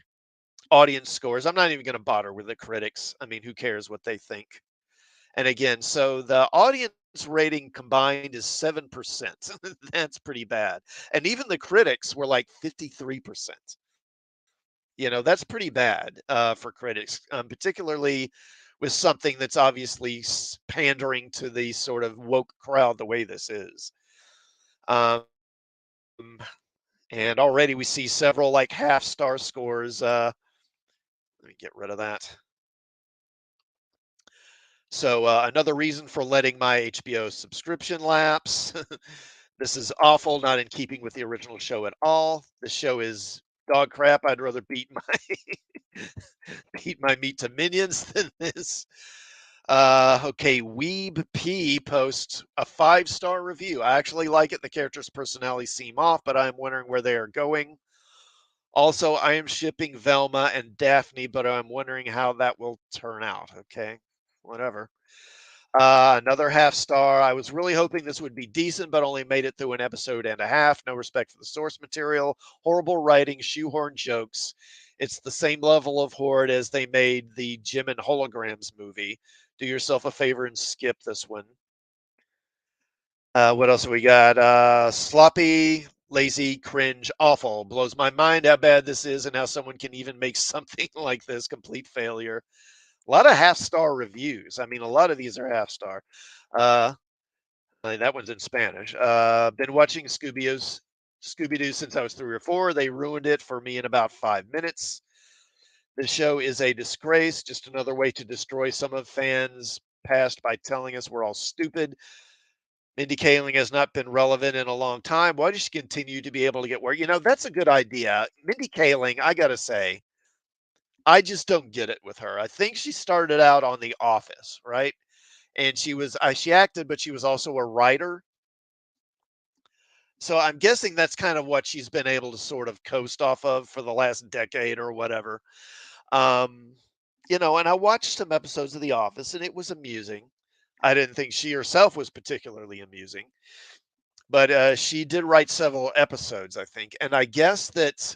audience scores. I'm not even going to bother with the critics. I mean, who cares what they think? And again, so the audience rating combined is 7%. That's pretty bad. And even the critics were like 53%. That's pretty bad for critics, particularly with something that's obviously pandering to the sort of woke crowd the way this is. Um, and already we see several like half star scores. Let me get rid of that. So another reason for letting my HBO subscription lapse. This is awful, not in keeping with the original show at all. The show is dog crap. I'd rather beat my beat my meat to minions than this. Okay, Weeb P posts a 5-star review. I actually like it. The characters' personalities seem off, but I'm wondering where they are going. Also, I am shipping Velma and Daphne, but I'm wondering how that will turn out. Okay, whatever. Another half star. I was really hoping this would be decent, but only made it through an episode and a half. No respect for the source material. Horrible writing, shoehorn jokes. It's the same level of horrid as they made the Jim and Holograms movie. Do yourself a favor and skip this one. What else have we got? Sloppy, lazy, cringe, awful. Blows my mind how bad this is and how someone can even make something like this. Complete failure. A lot of half-star reviews. I mean, a lot of these are half-star. Uh, that one's in Spanish. Been watching Scooby-Doo since I was 3 or 4. They ruined it for me in about 5 minutes. The show is a disgrace, just another way to destroy some of fans' past by telling us we're all stupid. Mindy Kaling has not been relevant in a long time. Why does she continue to be able to get work? That's a good idea. Mindy Kaling, I gotta say, I just don't get it with her. I think she started out on The Office, right? And she acted, but she was also a writer. So I'm guessing that's kind of what she's been able to sort of coast off of for the last decade or whatever. Um, And I watched some episodes of The Office, and it was amusing. I didn't think she herself was particularly amusing, but she did write several episodes, I think. And I guess that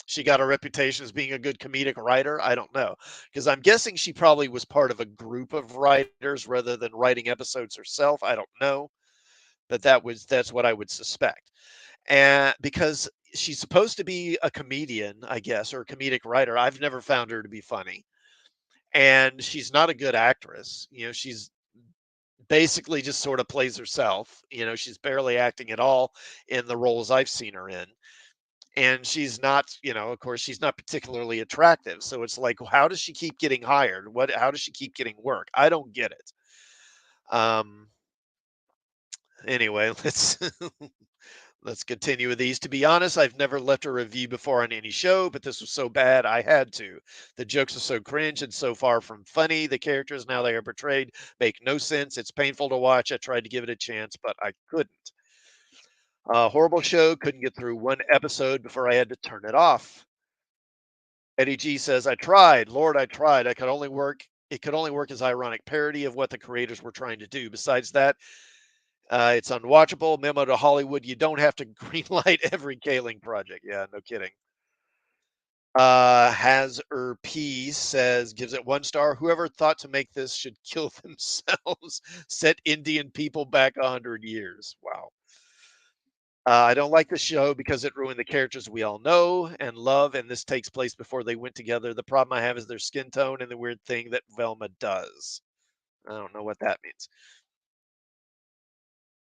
she got a reputation as being a good comedic writer. I don't know, because I'm guessing she probably was part of a group of writers rather than writing episodes herself. I don't know, but that's what I would suspect. And because she's supposed to be a comedian, I guess, or a comedic writer, I've never found her to be funny. And she's not a good actress. She's basically just sort of plays herself. She's barely acting at all in the roles I've seen her in. And she's not, of course, she's not particularly attractive. So it's like, how does she keep getting hired? How does she keep getting work? I don't get it. Um, anyway, let's continue with these. To be honest, I've never left a review before on any show, but this was so bad I had to. The jokes are so cringe and so far from funny. The characters, now they are portrayed, make no sense. It's painful to watch. I tried to give it a chance, but I couldn't. Horrible show. Couldn't get through one episode before I had to turn it off. Eddie G says, I tried. Lord, I tried. I could only work. It could only work as ironic parody of what the creators were trying to do. Besides that, it's unwatchable. Memo to Hollywood: you don't have to greenlight every Kaling project. Yeah, no kidding. Has P says gives it 1 star. Whoever thought to make this should kill themselves. Set Indian people back 100 years. Wow. I don't like the show because it ruined the characters we all know and love, and this takes place before they went together. The problem I have is their skin tone and the weird thing that Velma does. I don't know what that means.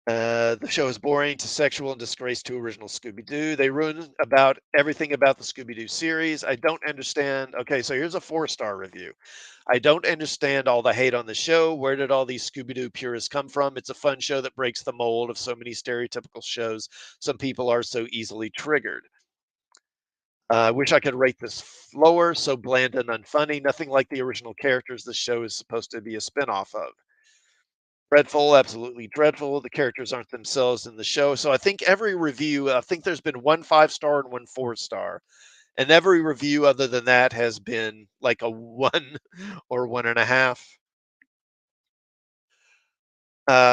The show is boring to sexual and disgrace to original Scooby Doo. They ruin about everything about the Scooby Doo series. I don't understand. Okay, so here's a 4 star review. I don't understand all the hate on the show. Where did all these Scooby Doo purists come from? It's a fun show that breaks the mold of so many stereotypical shows. Some people are so easily triggered. I wish I could rate this lower. So bland and unfunny. Nothing like the original characters the show is supposed to be a spinoff of. Dreadful, absolutely dreadful. The characters aren't themselves in the show. So I think every review, I think there's been one 5 star and one 4 star. And every review other than that has been like a one or one and a half.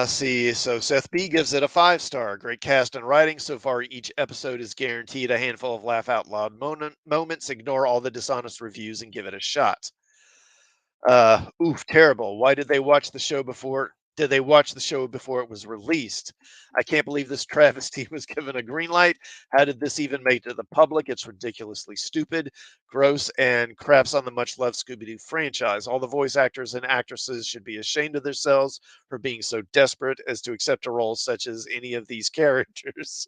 See, so Seth B gives it a 5 star. Great cast and writing. So far, each episode is guaranteed a handful of laugh out loud moments. Ignore all the dishonest reviews and give it a shot. Oof, terrible. Why did they watch the show before? Did they watch the show before it was released? I can't believe this travesty was given a green light. How did this even make it to the public? It's ridiculously stupid, gross, and craps on the much loved Scooby Doo franchise. All the voice actors and actresses should be ashamed of themselves for being so desperate as to accept a role such as any of these characters.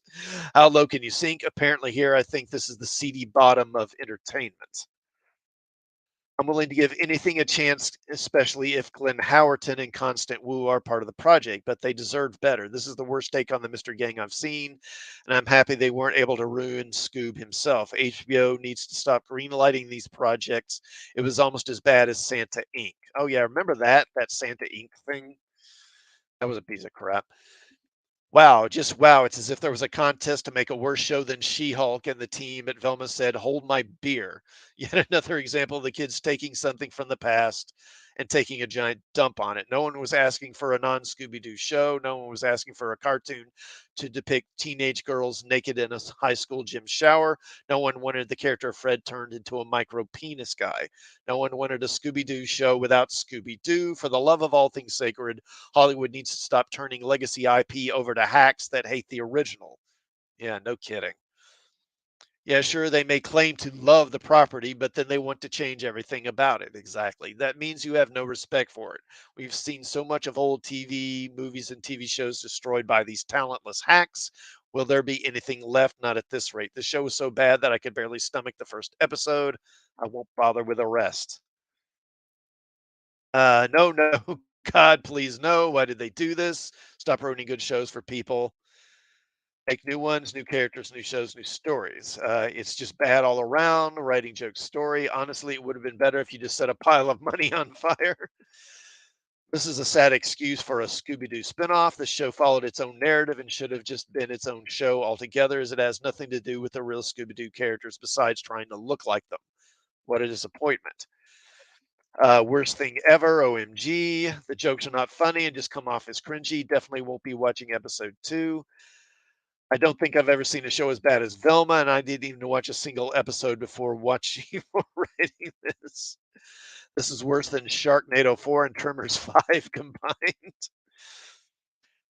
How low can you sink? Apparently, here, I think this is the seedy bottom of entertainment. I'm willing to give anything a chance, especially if Glenn Howerton and Constant Wu are part of the project, but they deserve better. This is the worst take on the Mr. Gang I've seen, and I'm happy they weren't able to ruin Scoob himself. HBO needs to stop greenlighting these projects. It was almost as bad as Santa Inc. Oh yeah, remember that Santa Inc. thing? That was a piece of crap. Wow, just wow. It's as if there was a contest to make a worse show than She-Hulk, and the team at Velma said, hold my beer. Yet another example of the kids taking something from the past and taking a giant dump on it. No one was asking for a non-Scooby-Doo show. No one was asking for a cartoon to depict teenage girls naked in a high school gym shower. No one wanted the character Fred turned into a micro penis guy. No one wanted a Scooby-Doo show without Scooby-Doo. For the love of all things sacred, Hollywood needs to stop turning legacy IP over to hacks that hate the original. Yeah, no kidding. Yeah, sure, they may claim to love the property, but then they want to change everything about it. Exactly. That means you have no respect for it. We've seen so much of old TV, movies, and TV shows destroyed by these talentless hacks. Will there be anything left? Not at this rate. The show was so bad that I could barely stomach the first episode. I won't bother with the rest. No, no. God, please, no. Why did they do this? Stop ruining good shows for people. Make new ones, new characters, new shows, new stories. It's just bad all around. Writing joke story. Honestly, it would have been better if you just set a pile of money on fire. This is a sad excuse for a Scooby Doo spinoff. The show followed its own narrative and should have just been its own show altogether, as it has nothing to do with the real Scooby Doo characters besides trying to look like them. What a disappointment. Worst thing ever, OMG. The jokes are not funny and just come off as cringy. Definitely won't be watching episode 2. I don't think I've ever seen a show as bad as Velma, and I didn't even watch a single episode before watching or writing this. This is worse than Sharknado 4 and Tremors 5 combined.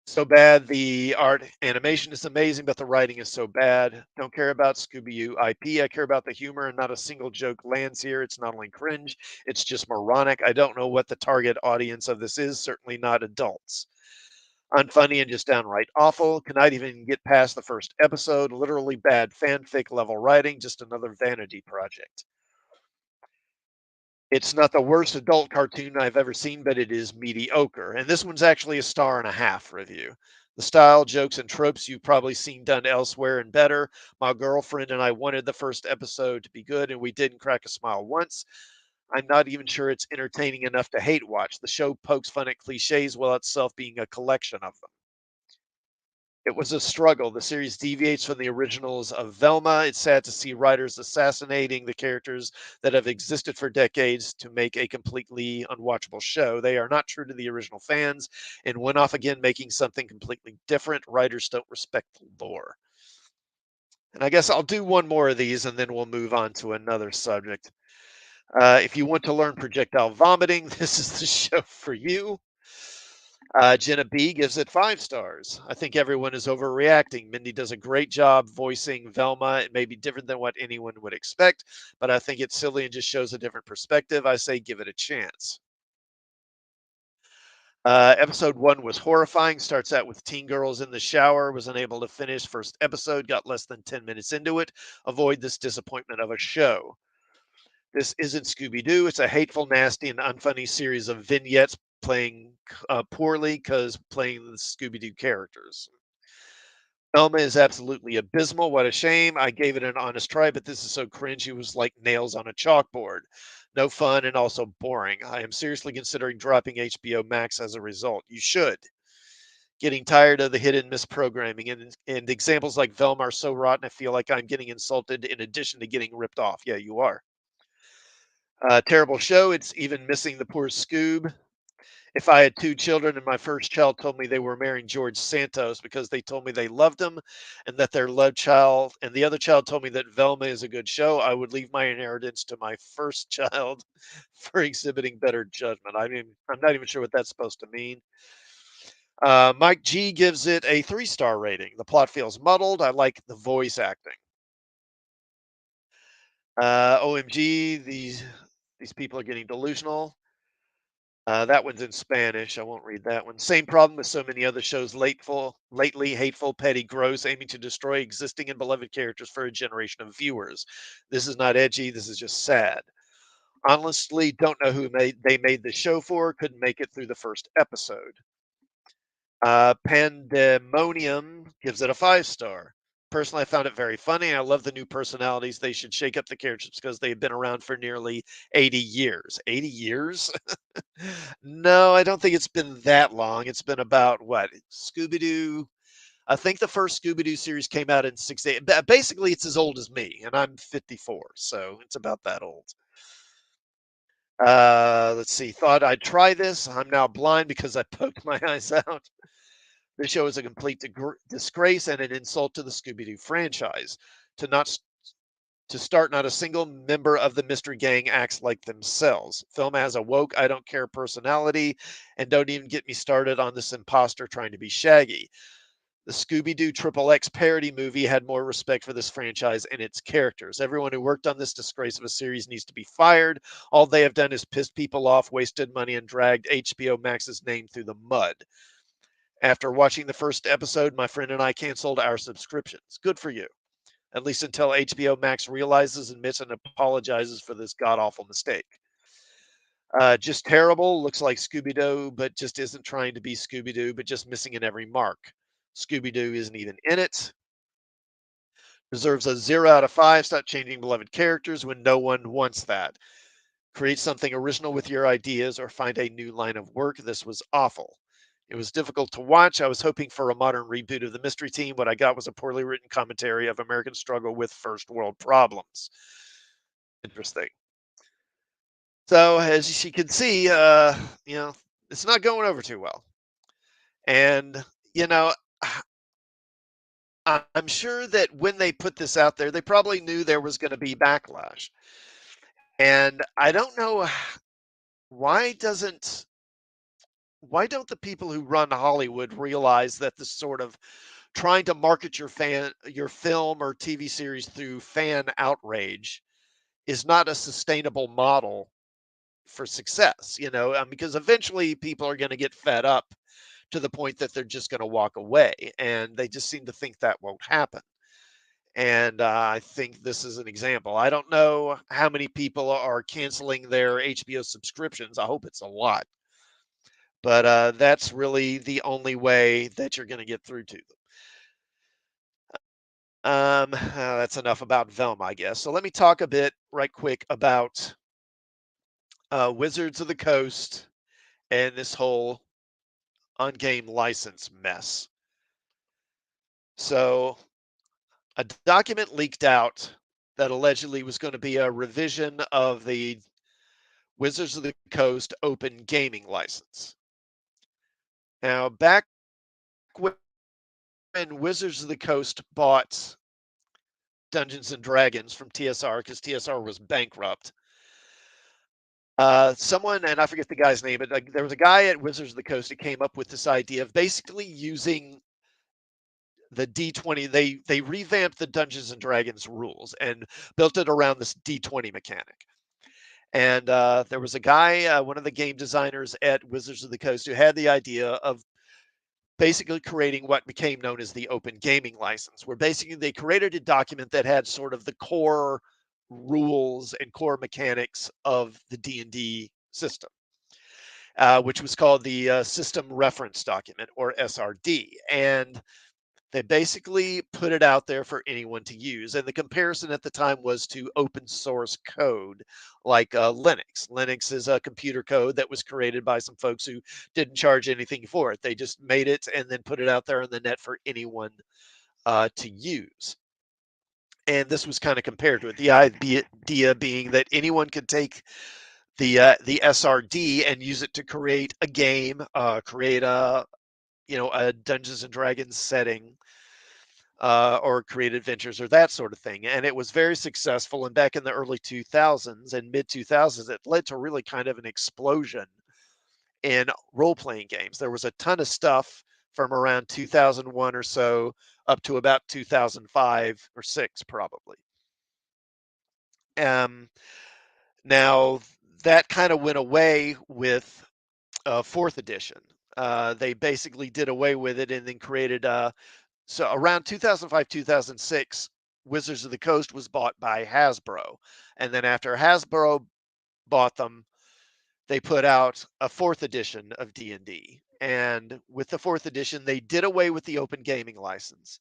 So bad. The art animation is amazing, but the writing is so bad. Don't care about Scooby-Doo IP. I care about the humor, and not a single joke lands here. It's not only cringe, it's just moronic. I don't know what the target audience of this is. Certainly not adults. Unfunny and just downright awful. Cannot even get past the first episode. Literally bad fanfic level writing. Just another vanity project. It's not the worst adult cartoon I've ever seen, but it is mediocre. And this one's actually a star and a half review. The style, jokes, and tropes you've probably seen done elsewhere and better. My girlfriend and I wanted the first episode to be good, and we didn't crack a smile once. I'm not even sure it's entertaining enough to hate watch. The show pokes fun at cliches while itself being a collection of them. It was a struggle. The series deviates from the originals of Velma. It's sad to see writers assassinating the characters that have existed for decades to make a completely unwatchable show. They are not true to the original fans and went off again making something completely different. Writers don't respect the lore. And I guess I'll do one more of these and then we'll move on to another subject. If you want to learn projectile vomiting, this is the show for you. Jenna B gives it 5 stars. I think everyone is overreacting. Mindy does a great job voicing Velma. It may be different than what anyone would expect, but I think it's silly and just shows a different perspective. I say give it a chance. Episode 1 was horrifying. Starts out with teen girls in the shower. Was unable to finish first episode. Got less than 10 minutes into it. Avoid this disappointment of a show. This isn't Scooby Doo. It's a hateful, nasty, and unfunny series of vignettes playing poorly because playing the Scooby Doo characters. Velma is absolutely abysmal. What a shame. I gave it an honest try, but this is so cringe. It was like nails on a chalkboard. No fun and also boring. I am seriously considering dropping HBO Max as a result. You should. Getting tired of the hit and miss programming, and examples like Velma are so rotten. I feel like I'm getting insulted in addition to getting ripped off. Yeah, you are. Terrible show. It's even missing the poor Scoob. If I had 2 children and my first child told me they were marrying George Santos because they told me they loved him and that their love child and the other child told me that Velma is a good show, I would leave my inheritance to my first child for exhibiting better judgment. I mean, I'm not even sure what that's supposed to mean. Mike G gives it a 3-star rating. The plot feels muddled. I like the voice acting. OMG, these people are getting delusional. That one's in Spanish. I won't read that one. Same problem with so many other shows lately, hateful, petty, gross, aiming to destroy existing and beloved characters for a generation of viewers. This is not edgy. This is just sad. Honestly, don't know who they made the show for. Couldn't make it through the first episode. Pandemonium gives it a 5-star. Personally, I found it very funny. I love the new personalities. They should shake up the characters because they've been around for nearly 80 years. 80 years? No, I don't think it's been that long. It's been about what? Scooby Doo. I think the first Scooby Doo series came out in 68. Basically, it's as old as me, and I'm 54, so it's about that old. Let's see. Thought I'd try this. I'm now blind because I poked my eyes out. This show is a complete disgrace and an insult to the Scooby Doo franchise. To not to start, not a single member of the mystery gang acts like themselves. Film has a woke, I don't care personality, and don't even get me started on this imposter trying to be Shaggy. The Scooby Doo Triple X parody movie had more respect for this franchise and its characters. Everyone who worked on this disgrace of a series needs to be fired. All they have done is pissed people off, wasted money, and dragged HBO Max's name through the mud. After watching the first episode, my friend and I canceled our subscriptions. Good for you. At least until HBO Max realizes, admits, and apologizes for this god awful mistake. Just terrible. Looks like Scooby Doo, but just isn't trying to be Scooby Doo, but just missing in every mark. Scooby Doo isn't even in it. Deserves a 0 out of 5. Stop changing beloved characters when no one wants that. Create something original with your ideas or find a new line of work. This was awful. It was difficult to watch. I was hoping for a modern reboot of the Mystery Team. What I got was a poorly written commentary of American struggle with first world problems. Interesting. So as you can see, you know, it's not going over too well. And, you know, I'm sure that when they put this out there, they probably knew there was going to be backlash. And I don't know why doesn't why don't the people who run Hollywood realize that this sort of trying to market your film or TV series through fan outrage is not a sustainable model for success, because eventually people are going to get fed up to the point that they're just going to walk away, and they just seem to think that won't happen. And I think this is an example. I don't know how many people are canceling their HBO subscriptions. I hope it's a lot, but that's really the only way that you're going to get through to them. That's enough about Velma, I guess. So let me talk a bit, right quick, about Wizards of the Coast and this whole on-game license mess. So a document leaked out that allegedly was going to be a revision of the Wizards of the Coast open gaming license. Now, back when Wizards of the Coast bought Dungeons and Dragons from TSR, because TSR was bankrupt, someone, and I forget the guy's name, but there was a guy at Wizards of the Coast that came up with this idea of basically using the D20. They revamped the Dungeons and Dragons rules and built it around this D20 mechanic. And there was a guy, one of the game designers at Wizards of the Coast, who had the idea of basically creating what became known as the open gaming license, where basically they created a document that had sort of the core rules and core mechanics of the D&D system, which was called the System Reference Document, or SRD. And they basically put it out there for anyone to use. And the comparison at the time was to open source code like Linux. Linux is a computer code that was created by some folks who didn't charge anything for it. They just made it and then put it out there on the net for anyone to use. And this was kind of compared to it. The idea being that anyone could take the SRD and use it to create a game, create a Dungeons and Dragons setting, or create adventures or that sort of thing. And it was very successful. And back in the early 2000s and mid 2000s, it led to really kind of an explosion in role playing games. There was a ton of stuff from around 2001 or so up to about 2005 or 6, probably. Um, Now, that kind of went away with fourth edition. They basically did away with it and then created so around 2005, 2006, Wizards of the Coast was bought by Hasbro. And then after Hasbro bought them, they put out a fourth edition of D&D. And with the fourth edition, they did away with the open gaming license.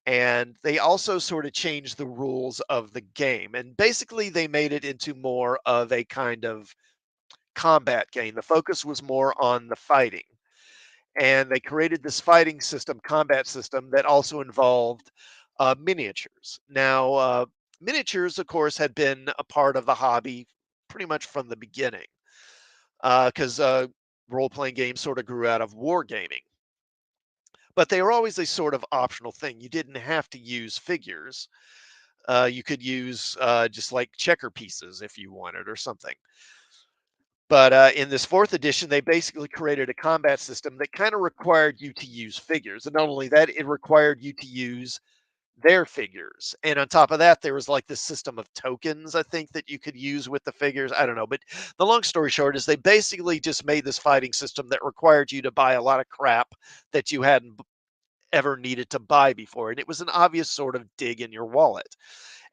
And they also sort of changed the rules of the game. And basically, they made it into more of a kind of combat game. The focus was more on the fighting, and they created this fighting system, combat system, that also involved miniatures. Now, miniatures, of course, had been a part of the hobby pretty much from the beginning, because role-playing games sort of grew out of wargaming. But they were always a sort of optional thing. You didn't have to use figures. You could use just like checker pieces if you wanted or something. But in this fourth edition, they basically created a combat system that kind of required you to use figures. And not only that, it required you to use their figures. And on top of that, there was like this system of tokens, I think, that you could use with the figures. I don't know. But the long story short is they basically just made this fighting system that required you to buy a lot of crap that you hadn't ever needed to buy before. And it was an obvious sort of dig in your wallet.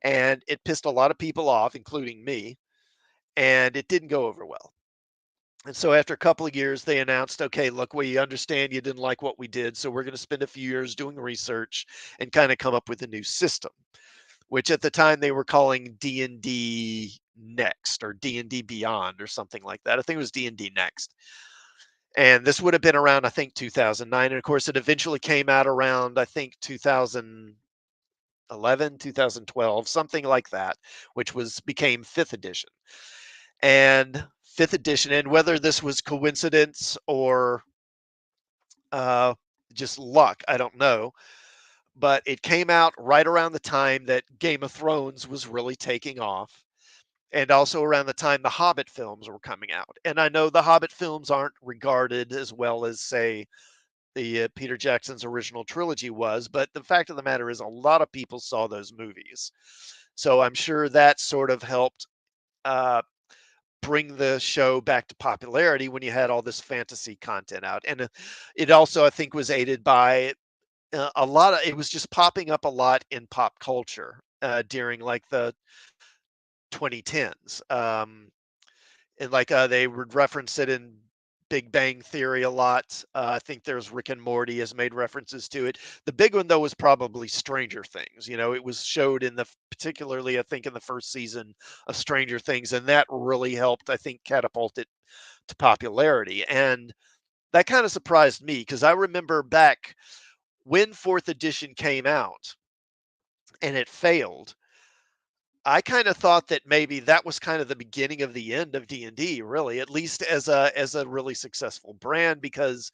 And it pissed a lot of people off, including me. And it didn't go over well. And so after a couple of years, they announced, okay, look, we understand you didn't like what we did, so we're going to spend a few years doing research and kind of come up with a new system, which at the time they were calling D&D Next or D&D Beyond or something like that. I think it was D&D Next. And this would have been around, I think, 2009. And of course, it eventually came out around, I think, 2011, 2012, something like that, which became fifth edition. And fifth edition, and whether this was coincidence or uh, just luck, I don't know, but it came out right around the time that Game of Thrones was really taking off, and also around the time the Hobbit films were coming out. And I know the Hobbit films aren't regarded as well as, say, the Peter Jackson's original trilogy was, but the fact of the matter is, a lot of people saw those movies. So I'm sure that sort of helped uh, bring the show back to popularity when you had all this fantasy content out. And it also, I think, was aided by a lot of it was just popping up a lot in pop culture during like the 2010s. And like they would reference it in Big Bang Theory a lot. I think there's Rick and Morty has made references to it. The big one though was probably Stranger Things. You know, it was showed in the particularly I think in the first season of Stranger Things, and that really helped I think catapult it to popularity. And that kind of surprised me because I remember back when fourth edition came out and it failed. I kind of thought that maybe that was kind of the beginning of the end of D&D, really, at least as a really successful brand, because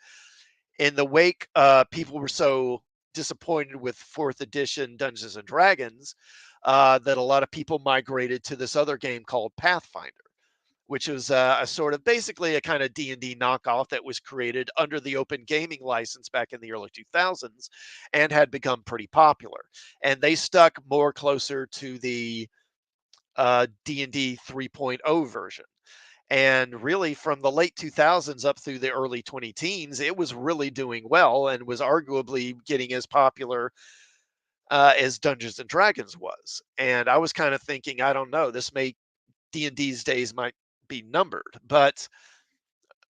in the wake, people were so disappointed with fourth edition Dungeons and Dragons that a lot of people migrated to this other game called Pathfinder, which was a sort of basically a kind of D&D knockoff that was created under the open gaming license back in the early 2000s and had become pretty popular. And they stuck more closer to the D&D 3.0 version. And really, from the late 2000s up through the early 20 teens, it was really doing well and was arguably getting as popular as Dungeons and Dragons was. And I was kind of thinking, I don't know, this may D&D's days might be numbered, but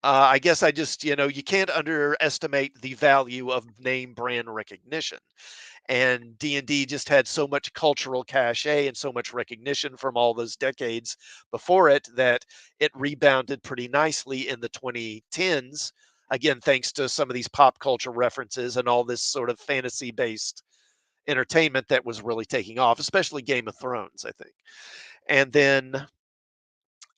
I guess I just, you can't underestimate the value of name brand recognition. And D&D just had so much cultural cachet and so much recognition from all those decades before it that it rebounded pretty nicely in the 2010s. Again, thanks to some of these pop culture references and all this sort of fantasy based entertainment that was really taking off, especially Game of Thrones, I think. And then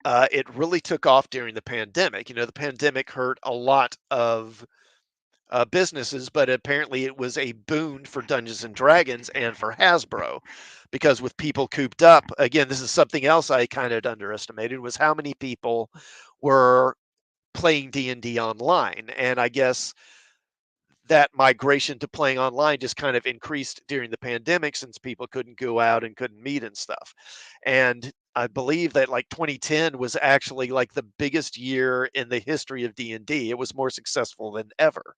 it really took off during the pandemic. The pandemic hurt a lot of businesses, but apparently it was a boon for Dungeons and Dragons and for Hasbro, because with people cooped up, again, this is something else I kind of underestimated was how many people were playing D&D online, and I guess that migration to playing online just kind of increased during the pandemic since people couldn't go out and couldn't meet and stuff. And I believe that like 2010 was actually like the biggest year in the history of D&D. It was more successful than ever.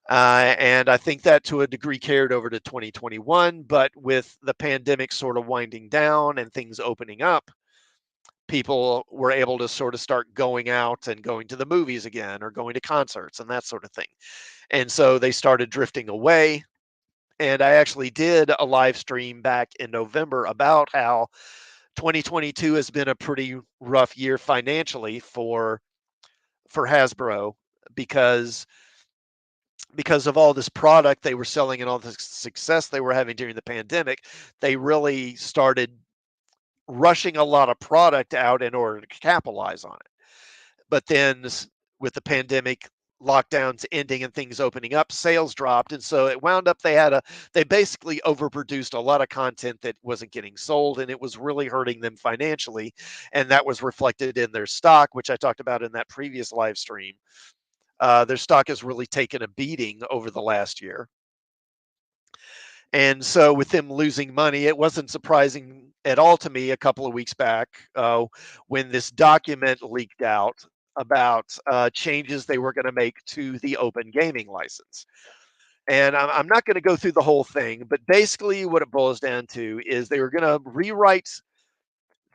And I think that to a degree carried over to 2021. But with the pandemic sort of winding down and things opening up, people were able to sort of start going out and going to the movies again or going to concerts and that sort of thing. And so they started drifting away. And I actually did a live stream back in November about how 2022 has been a pretty rough year financially for Hasbro because because of all this product they were selling and all the success they were having during the pandemic, they really started rushing a lot of product out in order to capitalize on it. But then with the pandemic lockdowns ending and things opening up, sales dropped. And so it wound up they basically overproduced a lot of content that wasn't getting sold, and it was really hurting them financially. And that was reflected in their stock, which I talked about in that previous live stream. Their stock has really taken a beating over the last year. And so with them losing money, it wasn't surprising at all to me a couple of weeks back when this document leaked out about changes they were going to make to the open gaming license. And I'm not going to go through the whole thing, but basically what it boils down to is they were going to rewrite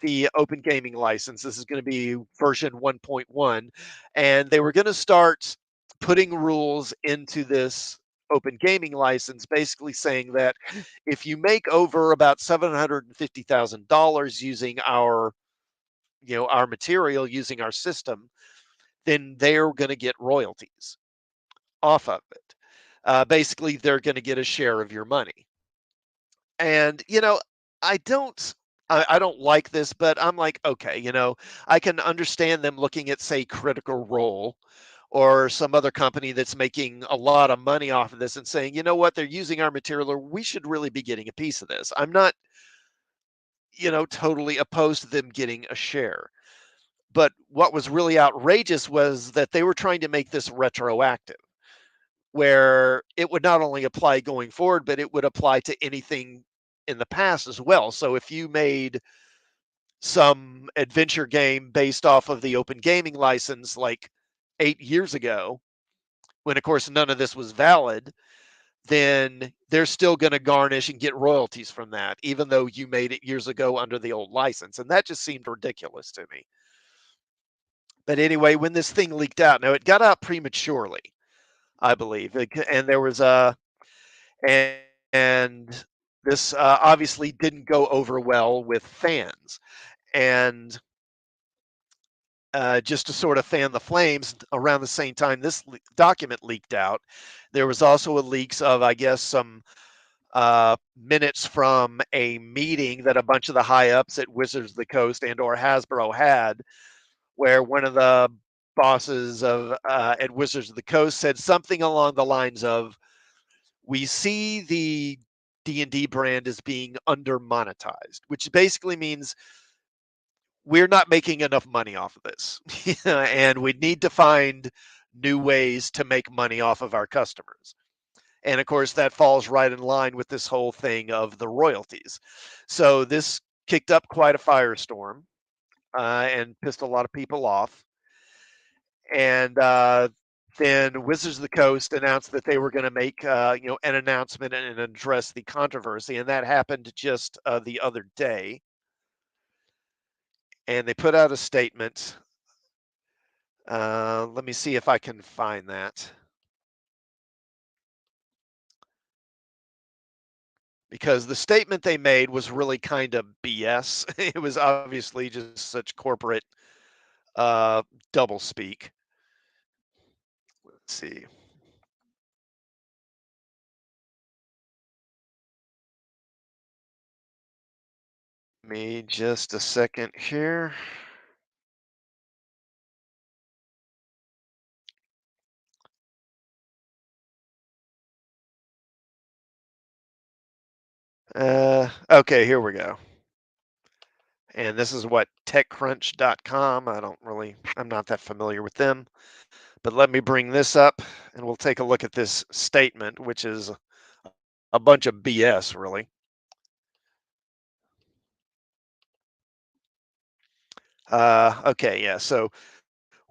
the open gaming license. This is going to be version 1.1, and they were going to start putting rules into this open gaming license, basically saying that if you make over about $750,000 using our material, using our system, then they're going to get royalties off of it. Basically, they're going to get a share of your money. And I don't. I don't like this, but I'm like, okay, I can understand them looking at, say, Critical Role or some other company that's making a lot of money off of this and saying, you know what, they're using our material, or we should really be getting a piece of this. I'm not, totally opposed to them getting a share. But what was really outrageous was that they were trying to make this retroactive, where it would not only apply going forward, but it would apply to anything in the past as well. So if you made some adventure game based off of the open gaming license like 8 years ago, when of course none of this was valid, then they're still going to garnish and get royalties from that, even though you made it years ago under the old license. And that just seemed ridiculous to me. But anyway, when this thing leaked out, now it got out prematurely, I believe, and there was and, and this obviously didn't go over well with fans. And just to sort of fan the flames, around the same time this document leaked out, there was also a leaks of, I guess, some minutes from a meeting that a bunch of the high ups at Wizards of the Coast and or Hasbro had, where one of the bosses of at Wizards of the Coast said something along the lines of, "We see the D&D brand as being under monetized," which basically means we're not making enough money off of this, and we need to find new ways to make money off of our customers. And of course, that falls right in line with this whole thing of the royalties. So this kicked up quite a firestorm and pissed a lot of people off. And then Wizards of the Coast announced that they were going to make, an announcement and address the controversy, and that happened just the other day. And they put out a statement. Let me see if I can find that, because the statement they made was really kind of BS. It was obviously just such corporate uh, double speak. Let's see. Me just a second here. Okay, here we go. And this is what TechCrunch.com. I'm not that familiar with them, but let me bring this up and we'll take a look at this statement, which is a bunch of BS, really. Okay, yeah. So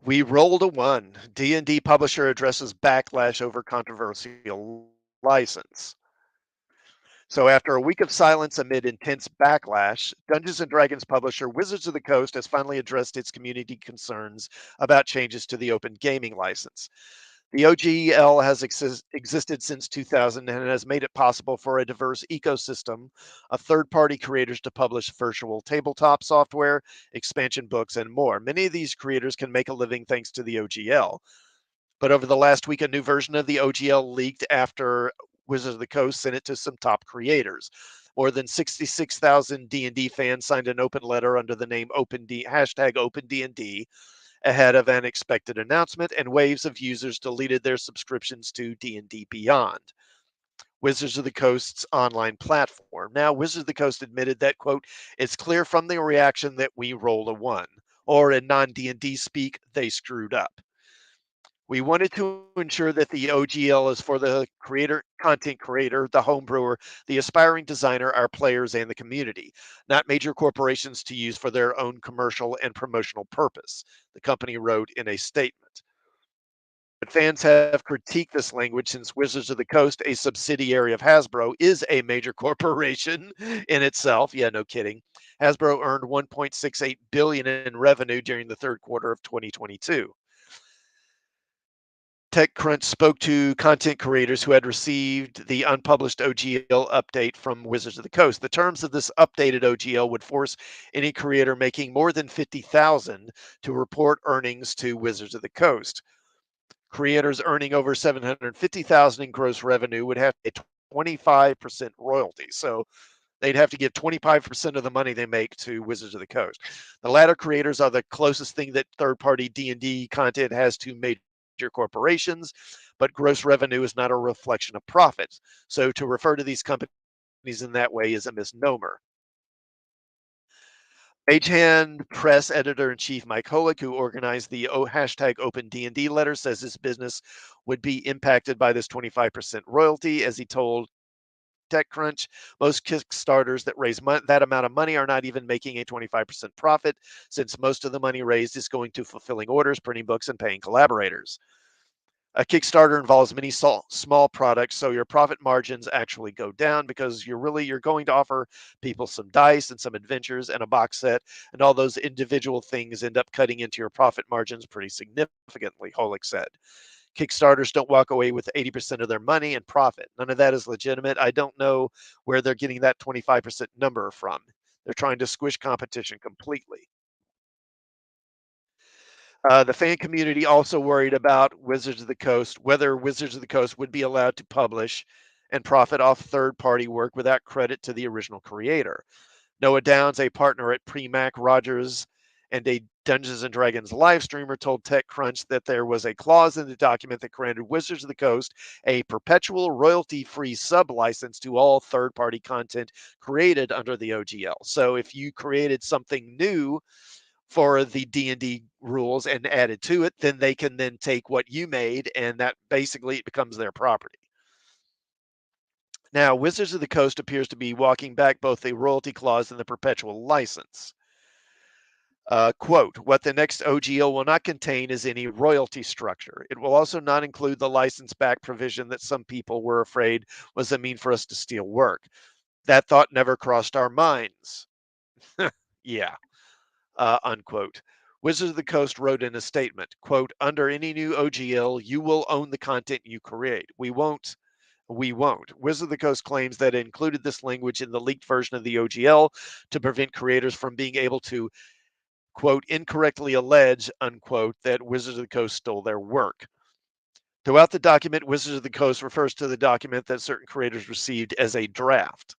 we rolled a one. D&D publisher addresses backlash over controversial license. So after a week of silence amid intense backlash, Dungeons and Dragons publisher Wizards of the Coast has finally addressed its community concerns about changes to the open gaming license. The OGL has existed since 2000 and has made it possible for a diverse ecosystem of third-party creators to publish virtual tabletop software, expansion books, and more. Many of these creators can make a living thanks to the OGL. But over the last week, a new version of the OGL leaked after Wizards of the Coast sent it to some top creators. More than 66,000 D&D fans signed an open letter under the name #OpenDND ahead of an expected announcement, and waves of users deleted their subscriptions to D&D Beyond, Wizards of the Coast's online platform. Now, Wizards of the Coast admitted that, quote, "It's clear from the reaction that we rolled a one," or in non-D&D speak, they screwed up. We wanted to ensure that the OGL is for the content creator, the home brewer, the aspiring designer, our players, and the community, not major corporations to use for their own commercial and promotional purpose, the company wrote in a statement. But fans have critiqued this language since Wizards of the Coast, a subsidiary of Hasbro, is a major corporation in itself. Yeah, no kidding. Hasbro earned 1.68 billion in revenue during the third quarter of 2022. TechCrunch spoke to content creators who had received the unpublished OGL update from Wizards of the Coast. The terms of this updated OGL would force any creator making more than 50,000 to report earnings to Wizards of the Coast. Creators earning over 750,000 in gross revenue would have a 25% royalty. So They'd have to give 25% of the money they make to Wizards of the Coast. The latter creators are the closest thing that third-party D&D content has to major corporations, but gross revenue is not a reflection of profits. So to refer to these companies in that way is a misnomer. Magehand press editor-in-chief Mike Holick, who organized the hashtag Open D&D letter, says his business would be impacted by this 25% royalty. As he told TechCrunch, most Kickstarters that raise that amount of money are not even making a 25% profit, since most of the money raised is going to fulfilling orders, printing books, and paying collaborators. A Kickstarter involves many small products, so your profit margins actually go down because you're going to offer people some dice and some adventures and a box set, and all those individual things end up cutting into your profit margins pretty significantly, Holick said. Kickstarters don't walk away with 80% of their money and profit. None of that is legitimate. I don't know where they're getting that 25% number from. They're trying to squish competition completely. The fan community also worried about Wizards of the Coast, whether Wizards of the Coast would be allowed to publish and profit off third-party work without credit to the original creator. Noah Downs, a partner at Premac Rogers and a Dungeons and Dragons live streamer, told TechCrunch that there was a clause in the document that granted Wizards of the Coast a perpetual royalty-free sub-license to all third-party content created under the OGL. So if you created something new for the D&D rules and added to it, then they can then take what you made and that basically it becomes their property. Now, Wizards of the Coast appears to be walking back both the royalty clause and the perpetual license. Quote, what the next OGL will not contain is any royalty structure. It will also not include the license back provision that some people were afraid was a mean for us to steal work. That thought never crossed our minds. Yeah. Unquote. Wizards of the Coast wrote in a statement, quote, under any new OGL, you will own the content you create. We won't. Wizards of the Coast claims that it included this language in the leaked version of the OGL to prevent creators from being able to, quote, incorrectly allege, unquote, that Wizards of the Coast stole their work. Throughout the document, Wizards of the Coast refers to the document that certain creators received as a draft.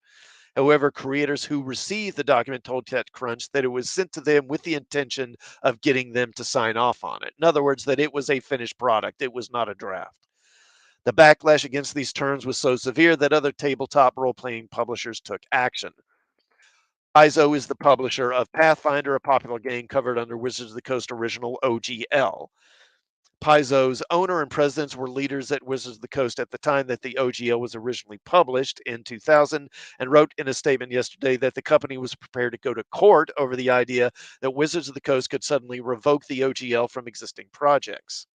However, creators who received the document told TechCrunch that it was sent to them with the intention of getting them to sign off on it. In other words, that it was a finished product, it was not a draft. The backlash against these terms was so severe that other tabletop role playing publishers took action. Paizo is the publisher of Pathfinder, a popular game covered under Wizards of the Coast original OGL. Paizo's owner and presidents were leaders at Wizards of the Coast at the time that the OGL was originally published in 2000 and wrote in a statement yesterday that the company was prepared to go to court over the idea that Wizards of the Coast could suddenly revoke the OGL from existing projects.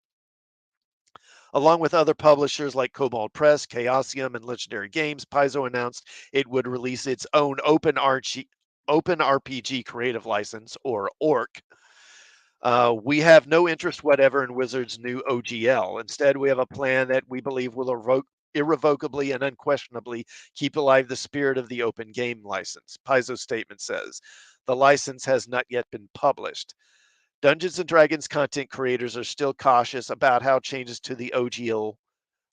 Along with other publishers like Cobalt Press, Chaosium, and Legendary Games, Paizo announced it would release its own Open RPG creative license, or ORC. We have no interest whatever in Wizards' new OGL. Instead, we have a plan that we believe will irrevocably and unquestionably keep alive the spirit of the open game license. Paizo's statement says the license has not yet been published. Dungeons and Dragons content creators are still cautious about how changes to the OGL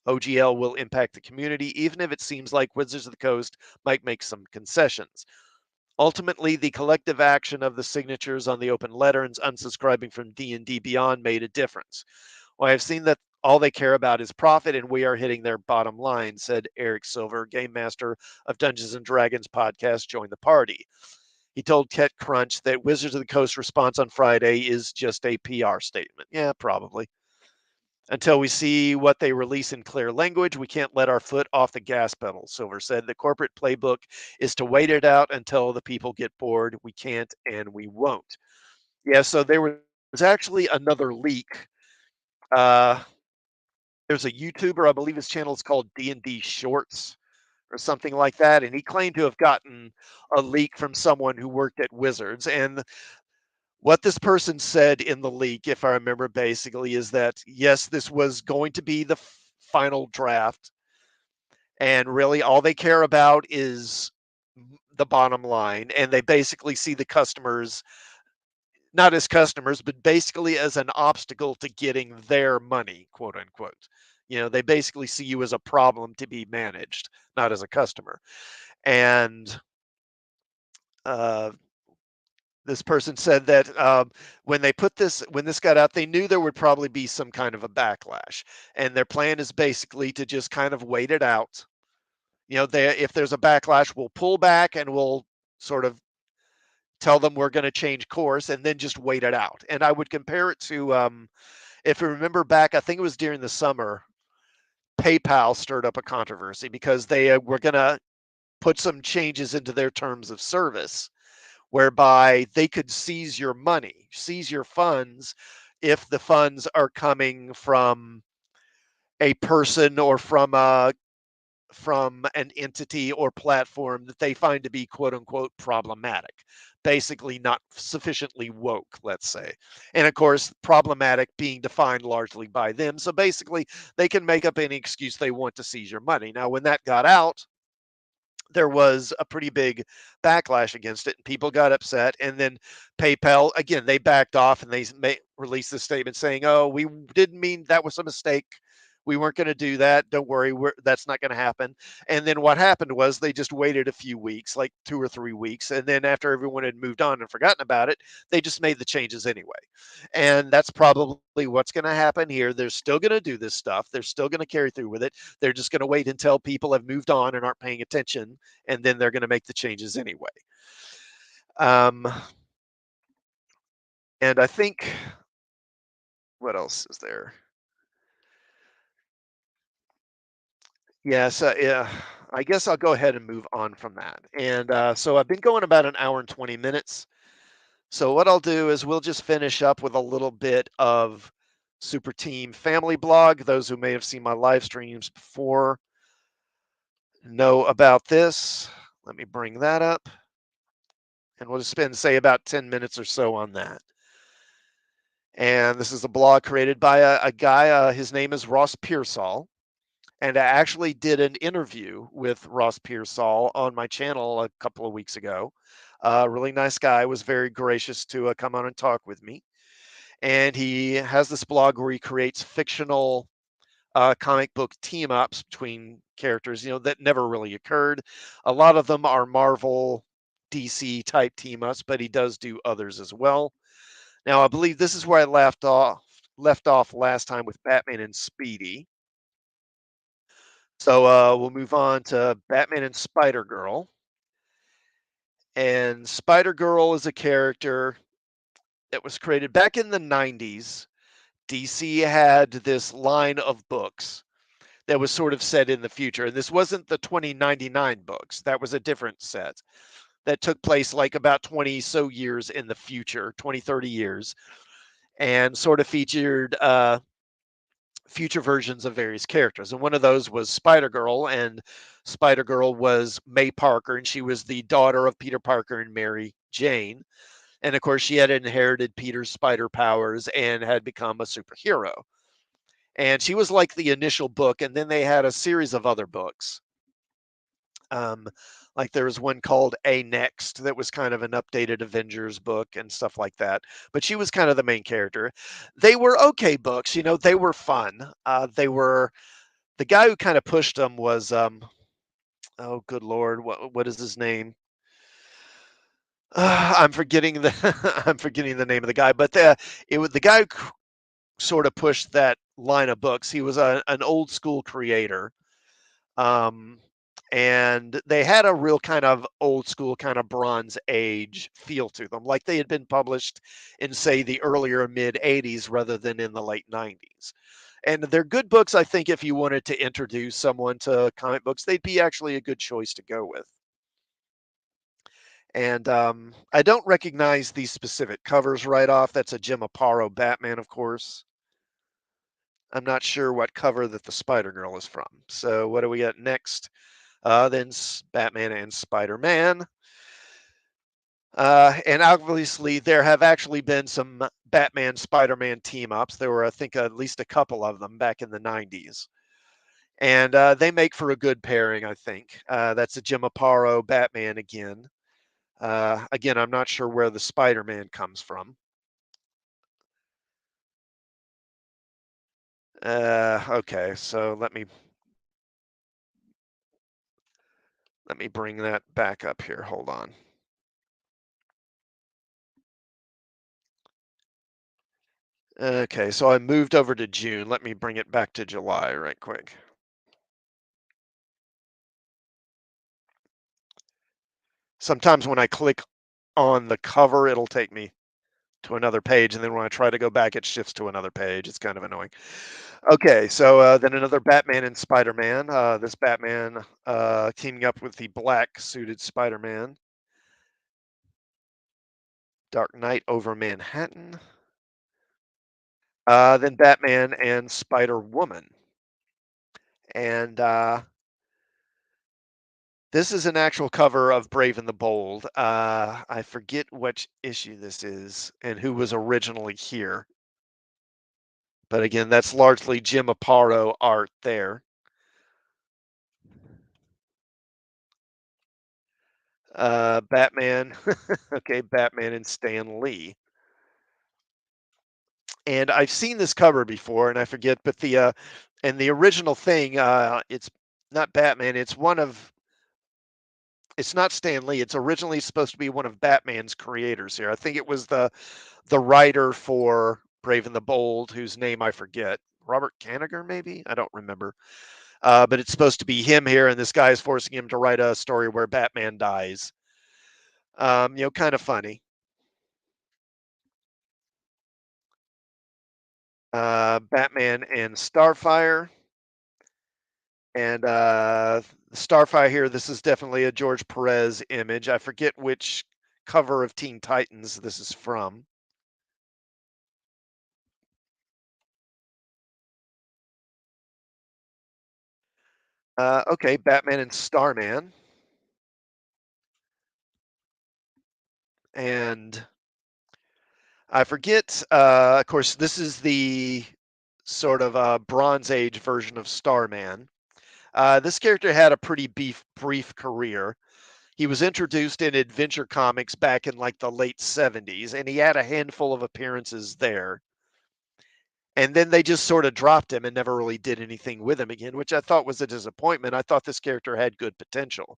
will impact the community, even if it seems like Wizards of the Coast might make some concessions. Ultimately, the collective action of the signatures on the open letter and unsubscribing from D&D Beyond made a difference. Well, I've seen that all they care about is profit, and we are hitting their bottom line, said Eric Silver, game master of Dungeons and Dragons podcast, Join the Party. He told TechCrunch that Wizards of the Coast response on Friday is just a PR statement. Yeah, probably. Until we see what they release in clear language, we can't let our foot off the gas pedal, Silver said. The corporate playbook is to wait it out until the people get bored. We can't and we won't. Yeah, so there was actually another leak. Uh, there's a YouTuber, I believe his channel is called D&D Shorts or something like that, and he claimed to have gotten a leak from someone who worked at Wizards. And what this person said in the leak, if I remember basically, is that yes, this was going to be the final draft, and really all they care about is the bottom line, and they basically see the customers not as customers, but basically as an obstacle to getting their money, quote unquote. You know, they basically see you as a problem to be managed, not as a customer. And Uh, this person said that when this got out, they knew there would probably be some kind of a backlash, and their plan is basically to just kind of wait it out. If there's a backlash, we'll pull back and we'll sort of tell them we're going to change course, and then just wait it out. And I would compare it to, if you remember back, I think it was during the summer, PayPal stirred up a controversy because they were going to put some changes into their terms of service whereby they could seize your money, seize your funds if the funds are coming from a person or from an entity or platform that they find to be quote unquote problematic, basically not sufficiently woke, let's say. And of course, problematic being defined largely by them. So basically, they can make up any excuse they want to seize your money. Now, when that got out, there was a pretty big backlash against it, and people got upset. And then PayPal, again, they backed off and they released this statement saying, "Oh, we didn't mean that was a mistake. We weren't going to do that. Don't worry, that's not going to happen." And then what happened was they just waited a few weeks, like 2 or 3 weeks, and then after everyone had moved on and forgotten about it, they just made the changes anyway. And that's probably what's going to happen here. They're still going to do this stuff. They're still going to carry through with it. They're just going to wait until people have moved on and aren't paying attention, and then they're going to make the changes anyway. Um, and I think what else is there? Yes, yeah. I guess I'll go ahead and move on from that. And so I've been going about an hour and 20 minutes. So what I'll do is we'll just finish up with a little bit of Super Team Family Blog. Those who may have seen my live streams before know about this. Let me bring that up. And we'll just spend, say, about 10 minutes or so on that. And this is a blog created by a guy. His name is Ross Pearsall. And I actually did an interview with Ross Pearsall on my channel a couple of weeks ago. Really nice guy, was very gracious to come on and talk with me. And he has this blog where he creates fictional comic book team ups between characters, that never really occurred. A lot of them are Marvel, DC type team ups, but he does do others as well. Now, I believe this is where I left off last time with Batman and Speedy. So we'll move on to Batman and Spider Girl. And Spider Girl is a character that was created back in the 90s. DC had this line of books that was sort of set in the future. And this wasn't the 2099 books, that was a different set that took place like about 20 so years in the future, 20, 30 years, and sort of featured future versions of various characters. And one of those was Spider Girl, and Spider Girl was May Parker, and she was the daughter of Peter Parker and Mary Jane. And of course, she had inherited Peter's spider powers and had become a superhero. And she was like the initial book, and then they had a series of other books. Um, like there was one called A Next that was kind of an updated Avengers book and stuff like that. But she was kind of the main character. They were okay books, they were fun. They were the guy who kind of pushed them was oh good lord, what is his name? I'm forgetting the I'm forgetting the name of the guy, but it was the guy who sort of pushed that line of books. He was an old school creator. Um, and they had a real kind of old school, kind of Bronze Age feel to them, like they had been published in, say, the earlier mid 80s rather than in the late 90s. And they're good books, I think, if you wanted to introduce someone to comic books, they'd be actually a good choice to go with. And I don't recognize these specific covers right off. That's a Jim Aparo Batman, of course. I'm not sure what cover that the Spider Girl is from. So what do we got next? Then Batman and Spider-Man. And obviously, there have actually been some Batman Spider-Man team ups. There were, I think, at least a couple of them back in the 90s. And they make for a good pairing, I think. That's a Jim Aparo Batman again. Again, I'm not sure where the Spider-Man comes from. Okay, so let me bring that back up here. Hold on. Okay, so I moved over to June. Let me bring it back to July right quick. Sometimes when I click on the cover, it'll take me to another page, and then when I try to go back, it shifts to another page. It's kind of annoying. Okay, so then another Batman and Spider-Man. This Batman teaming up with the black suited Spider-Man. Dark Knight over Manhattan. Then Batman and Spider-Woman. And this is an actual cover of Brave and the Bold. I forget which issue this is and who was originally here. But again, that's largely Jim Aparo art there. Batman, okay, Batman and Stan Lee. And I've seen this cover before, and I forget, but and the original thing, it's not Batman. It's not Stan Lee. It's originally supposed to be one of Batman's creators here. I think it was the writer for Brave and the Bold, whose name I forget. Robert Kanigher, maybe? I don't remember. But it's supposed to be him here, and this guy is forcing him to write a story where Batman dies. Kind of funny. Batman and Starfire. And Starfire here, this is definitely a George Perez image. I forget which cover of Teen Titans this is from. Okay, Batman and Starman. And I forget, of course, this is the sort of Bronze Age version of Starman. This character had a pretty brief career. He was introduced in Adventure Comics back in like the late 70s, and he had a handful of appearances there. And then they just sort of dropped him and never really did anything with him again, which I thought was a disappointment. I thought this character had good potential,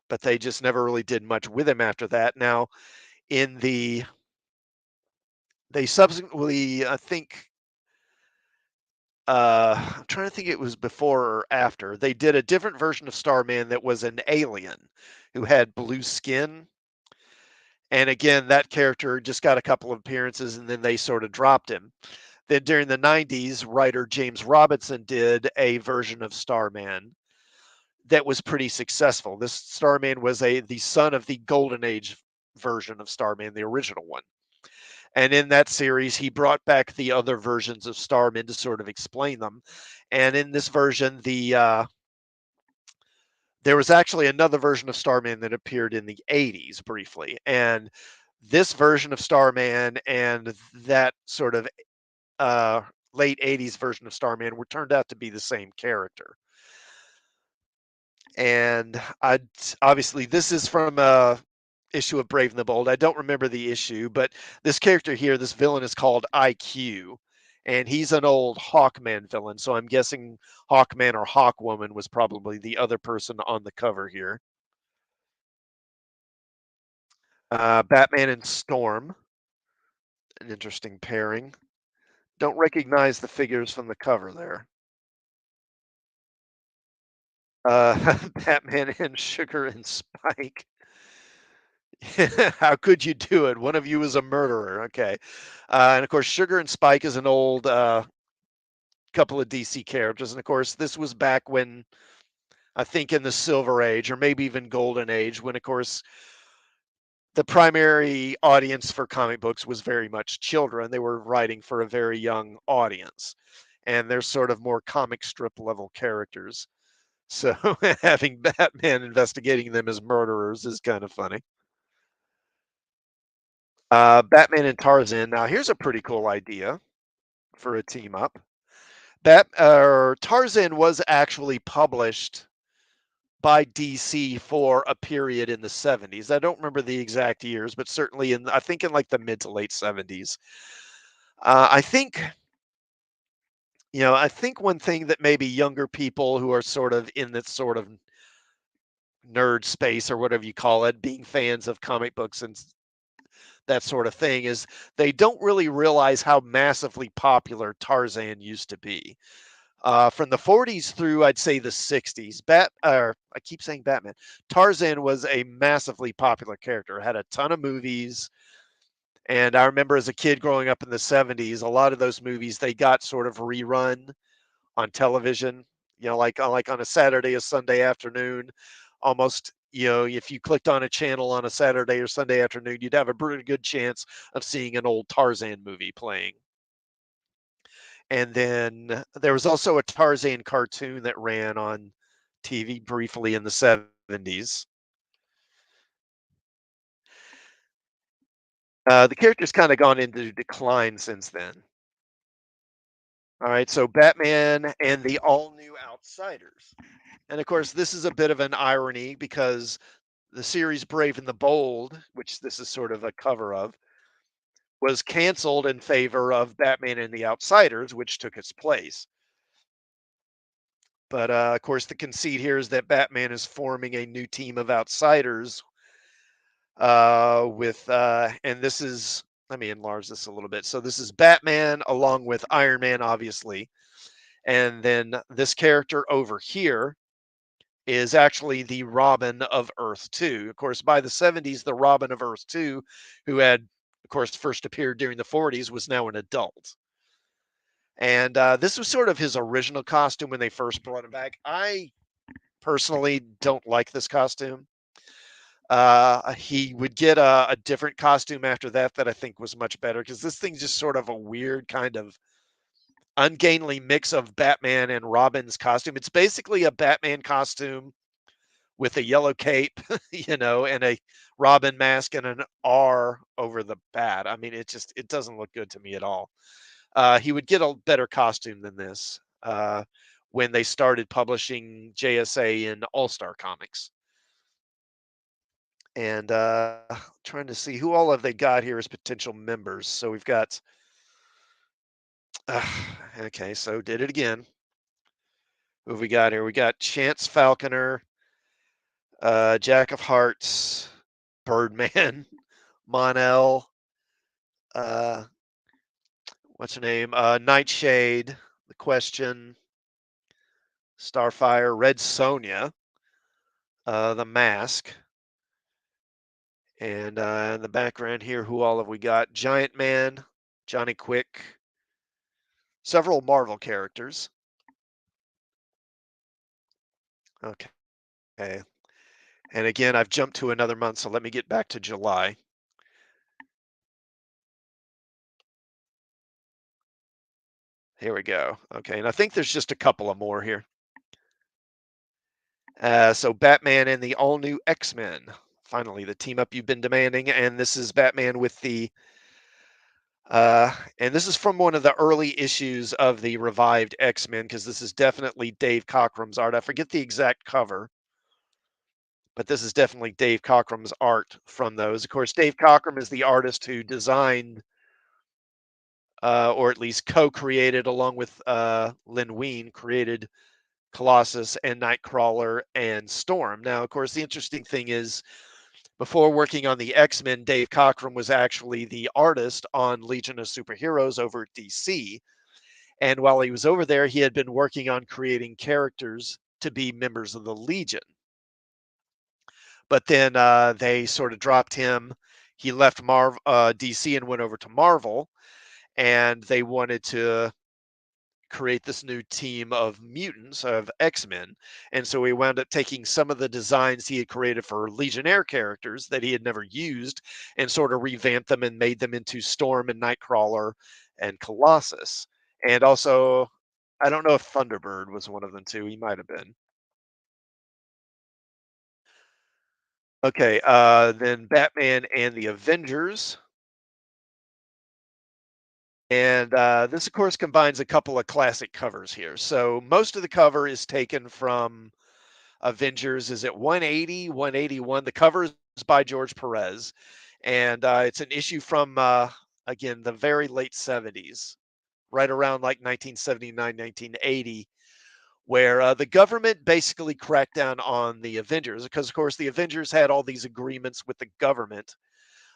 but they just never really did much with him after that. Now, in the they subsequently, I think, I'm trying to think it was before or after, they did a different version of Starman that was an alien who had blue skin. And again, that character just got a couple of appearances and then they sort of dropped him. Then during the 90s, writer James Robinson did a version of Starman that was pretty successful. This Starman was the son of the Golden Age version of Starman, the original one. And in that series, he brought back the other versions of Starman to sort of explain them. And in this version, there was actually another version of Starman that appeared in the 80s briefly. And this version of Starman and that sort of late 80s version of Starman were turned out to be the same character. And obviously this is from a issue of Brave and the Bold. I don't remember the issue, but this character here, this villain is called IQ, and he's an old Hawkman villain. So I'm guessing Hawkman or Hawkwoman was probably the other person on the cover here. Batman and Storm, an interesting pairing. Don't recognize the figures from the cover there. Batman and Sugar and Spike. How could you do it? One of you is a murderer. Okay. And of course, Sugar and Spike is an old couple of DC characters. And of course, this was back when I think in the Silver Age or maybe even Golden Age, when of course the primary audience for comic books was very much children. They were writing for a very young audience. And they're sort of more comic strip level characters. So having Batman investigating them as murderers is kind of funny. Batman and Tarzan. Now, here's a pretty cool idea for a team up. Tarzan was actually published by DC for a period in the 70s. I don't remember the exact years, but certainly I think in like the mid to late 70s. I think, I think one thing that maybe younger people who are sort of in this sort of nerd space or whatever you call it, being fans of comic books and that sort of thing, is they don't really realize how massively popular Tarzan used to be. From the 40s through, I'd say, the 60s, or I keep saying Batman, Tarzan was a massively popular character, had a ton of movies. And I remember as a kid growing up in the 70s, a lot of those movies, they got sort of rerun on television, like on a Saturday or Sunday afternoon, almost, if you clicked on a channel on a Saturday or Sunday afternoon, you'd have a pretty good chance of seeing an old Tarzan movie playing. And then there was also a Tarzan cartoon that ran on TV briefly in the 70s. The character's kind of gone into decline since then. All right, so Batman and the all new Outsiders. And of course, this is a bit of an irony because the series Brave and the Bold, which this is sort of a cover of, was canceled in favor of Batman and the Outsiders, which took its place. But of course, the conceit here is that Batman is forming a new team of outsiders and this is, let me enlarge this a little bit. So this is Batman along with Iron Man, obviously. And then this character over here is actually the Robin of Earth 2. Of course, by the 70s, the Robin of Earth 2, who had, of course, first appeared during the 40s, was now an adult. And this was sort of his original costume when they first brought him back. I personally don't like this costume. He would get a different costume after that that I think was much better because this thing's just sort of a weird kind of ungainly mix of Batman and Robin's costume. It's basically a Batman costume with a yellow cape, and a Robin mask and an R over the bat. I mean, it doesn't look good to me at all. He would get a better costume than this when they started publishing JSA in All Star Comics. And trying to see who all have they got here as potential members. So we've got, uh, okay, so did it again. Who have we got here? We got Chance Falconer, Jack of Hearts, Birdman, Mon-El, uh, what's her name? Nightshade, The Question, Starfire, Red Sonja, The Mask. And in the background here, who all have we got? Giant Man, Johnny Quick, several Marvel characters. Okay. And again, I've jumped to another month, so let me get back to July. Here we go. Okay, and I think there's just a couple of more here. So Batman and the all-new X-Men. Finally, the team up you've been demanding, and this is Batman with and this is from one of the early issues of the revived X-Men, because this is definitely Dave Cockrum's art. I forget the exact cover, but this is definitely Dave Cockrum's art from those. Of course, Dave Cockrum is the artist who designed, or at least co-created, along with Lynn Wein, created Colossus and Nightcrawler and Storm. Now, of course, the interesting thing is, before working on the X-Men, Dave Cockrum was actually the artist on Legion of Superheroes over at DC. And while he was over there, he had been working on creating characters to be members of the Legion. But then they sort of dropped him. He left DC and went over to Marvel, and they wanted to create this new team of mutants, of X-Men. And so he wound up taking some of the designs he had created for Legionnaire characters that he had never used and sort of revamped them and made them into Storm and Nightcrawler and Colossus. And also, I don't know if Thunderbird was one of them too. He might have been. Okay, then Batman and the Avengers. And this, of course, combines a couple of classic covers here. So most of the cover is taken from Avengers. Is it 180, 181? The cover is by George Perez. And it's an issue from, again, the very late 70s, right around like 1979, 1980, where the government basically cracked down on the Avengers because, of course, the Avengers had all these agreements with the government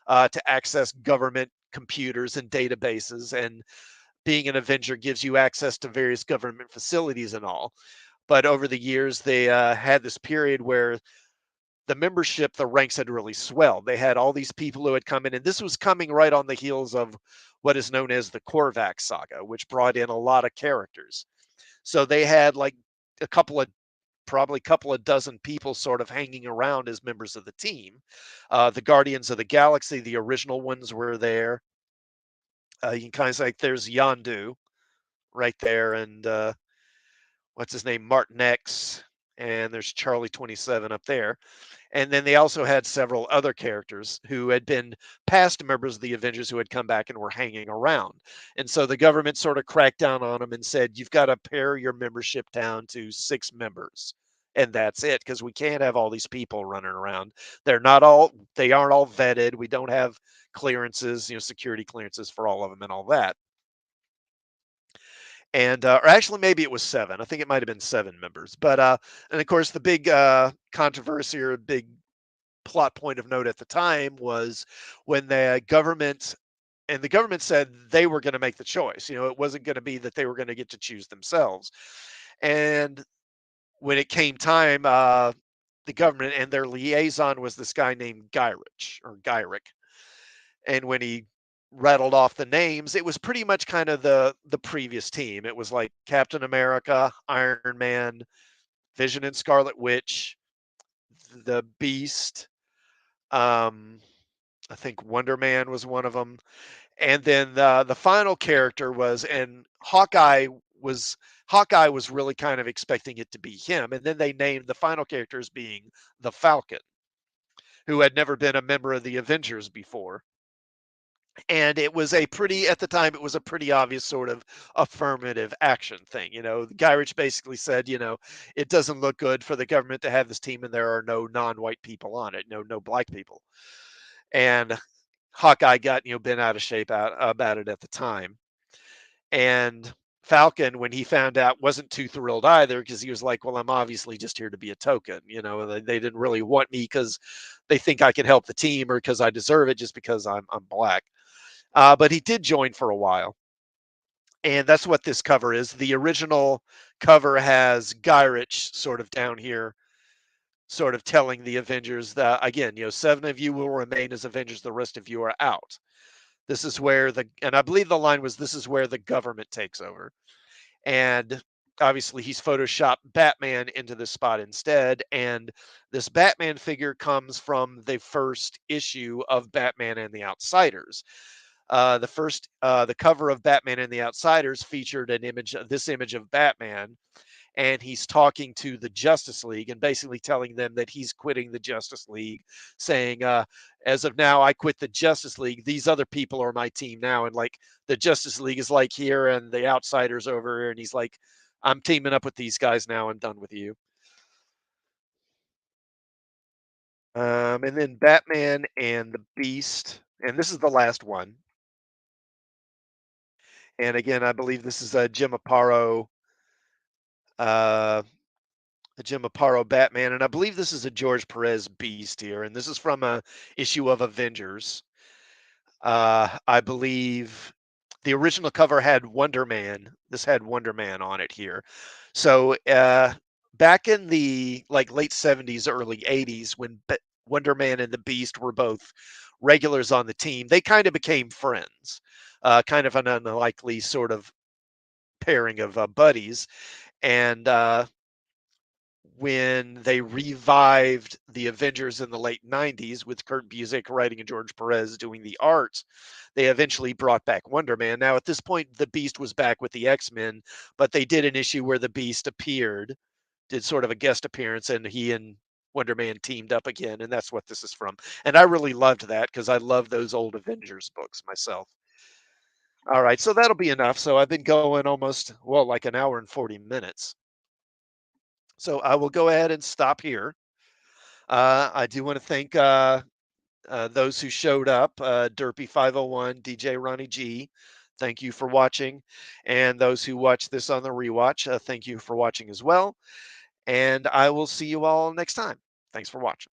to access government computers and databases. And being an Avenger gives you access to various government facilities and all. But over the years, they had this period where the membership, the ranks had really swelled. They had all these people who had come in, and this was coming right on the heels of what is known as the Korvac saga, which brought in a lot of characters. So they had like a couple of probably a couple of dozen people sort of hanging around as members of the team. The Guardians of the Galaxy, the original ones were there. You can kind of say like, there's Yondu right there, and what's his name, Martin X, and there's Charlie 27 up there. And then they also had several other characters who had been past members of the Avengers who had come back and were hanging around. And so the government sort of cracked down on them and said, you've got to pare your membership down to 6 members. And that's it, because we can't have all these people running around. They aren't all vetted. We don't have clearances, security clearances for all of them and all that. And or actually maybe it was 7. I think it might have been 7 members. But and of course the big controversy or big plot point of note at the time was when the government said they were going to make the choice. It wasn't going to be that they were going to get to choose themselves. And when it came time, the government and their liaison was this guy named Gyrich or Gyrick. And when he rattled off the names, it was pretty much kind of the previous team. It was like Captain America, Iron Man, Vision and Scarlet Witch, the Beast. I think Wonder Man was one of them. And then the final character was, and Hawkeye was really kind of expecting it to be him. And then they named the final character as being the Falcon, who had never been a member of the Avengers before. And it was at the time, it was a pretty obvious sort of affirmative action thing. Guy Ritchie basically said, it doesn't look good for the government to have this team and there are no non-white people on it, no black people. And Hawkeye got, bent out of shape about it at the time. And Falcon, when he found out, wasn't too thrilled either, because he was like, well, I'm obviously just here to be a token. They didn't really want me because they think I can help the team or because I deserve it just because I'm black. But he did join for a while. And that's what this cover is. The original cover has Gyrich sort of down here, sort of telling the Avengers that, again, 7 of you will remain as Avengers, the rest of you are out. This is where and I believe the line was, this is where the government takes over. And obviously he's photoshopped Batman into this spot instead. And this Batman figure comes from the first issue of Batman and the Outsiders. The cover of Batman and the Outsiders featured this image of Batman, and he's talking to the Justice League and basically telling them that he's quitting the Justice League, saying, as of now, I quit the Justice League. These other people are my team now. And like the Justice League is like here and the Outsiders over here. And he's like, I'm teaming up with these guys now. I'm done with you. And then Batman and the Beast. And this is the last one. And again, I believe this is a Jim Aparo, uh, Batman, and I believe this is a George Perez Beast here, and this is from a issue of Avengers. I believe the original cover had Wonder Man. This had Wonder Man on it here. So back in the late 70s, early 80s, when Wonder Man and the Beast were both regulars on the team, they kind of became friends. Kind of an unlikely sort of pairing of buddies. And when they revived the Avengers in the late 90s with Kurt Busiek writing and George Perez doing the art, they eventually brought back Wonder Man. Now, at this point, the Beast was back with the X-Men, but they did an issue where the Beast did sort of a guest appearance, and he and Wonder Man teamed up again, and that's what this is from. And I really loved that because I love those old Avengers books myself. All right, so that'll be enough. So I've been going almost, well, like an hour and 40 minutes. So I will go ahead and stop here. I do want to thank those who showed up, Derpy 501, DJ Ronnie G. Thank you for watching. And those who watch this on the rewatch, thank you for watching as well. And I will see you all next time. Thanks for watching.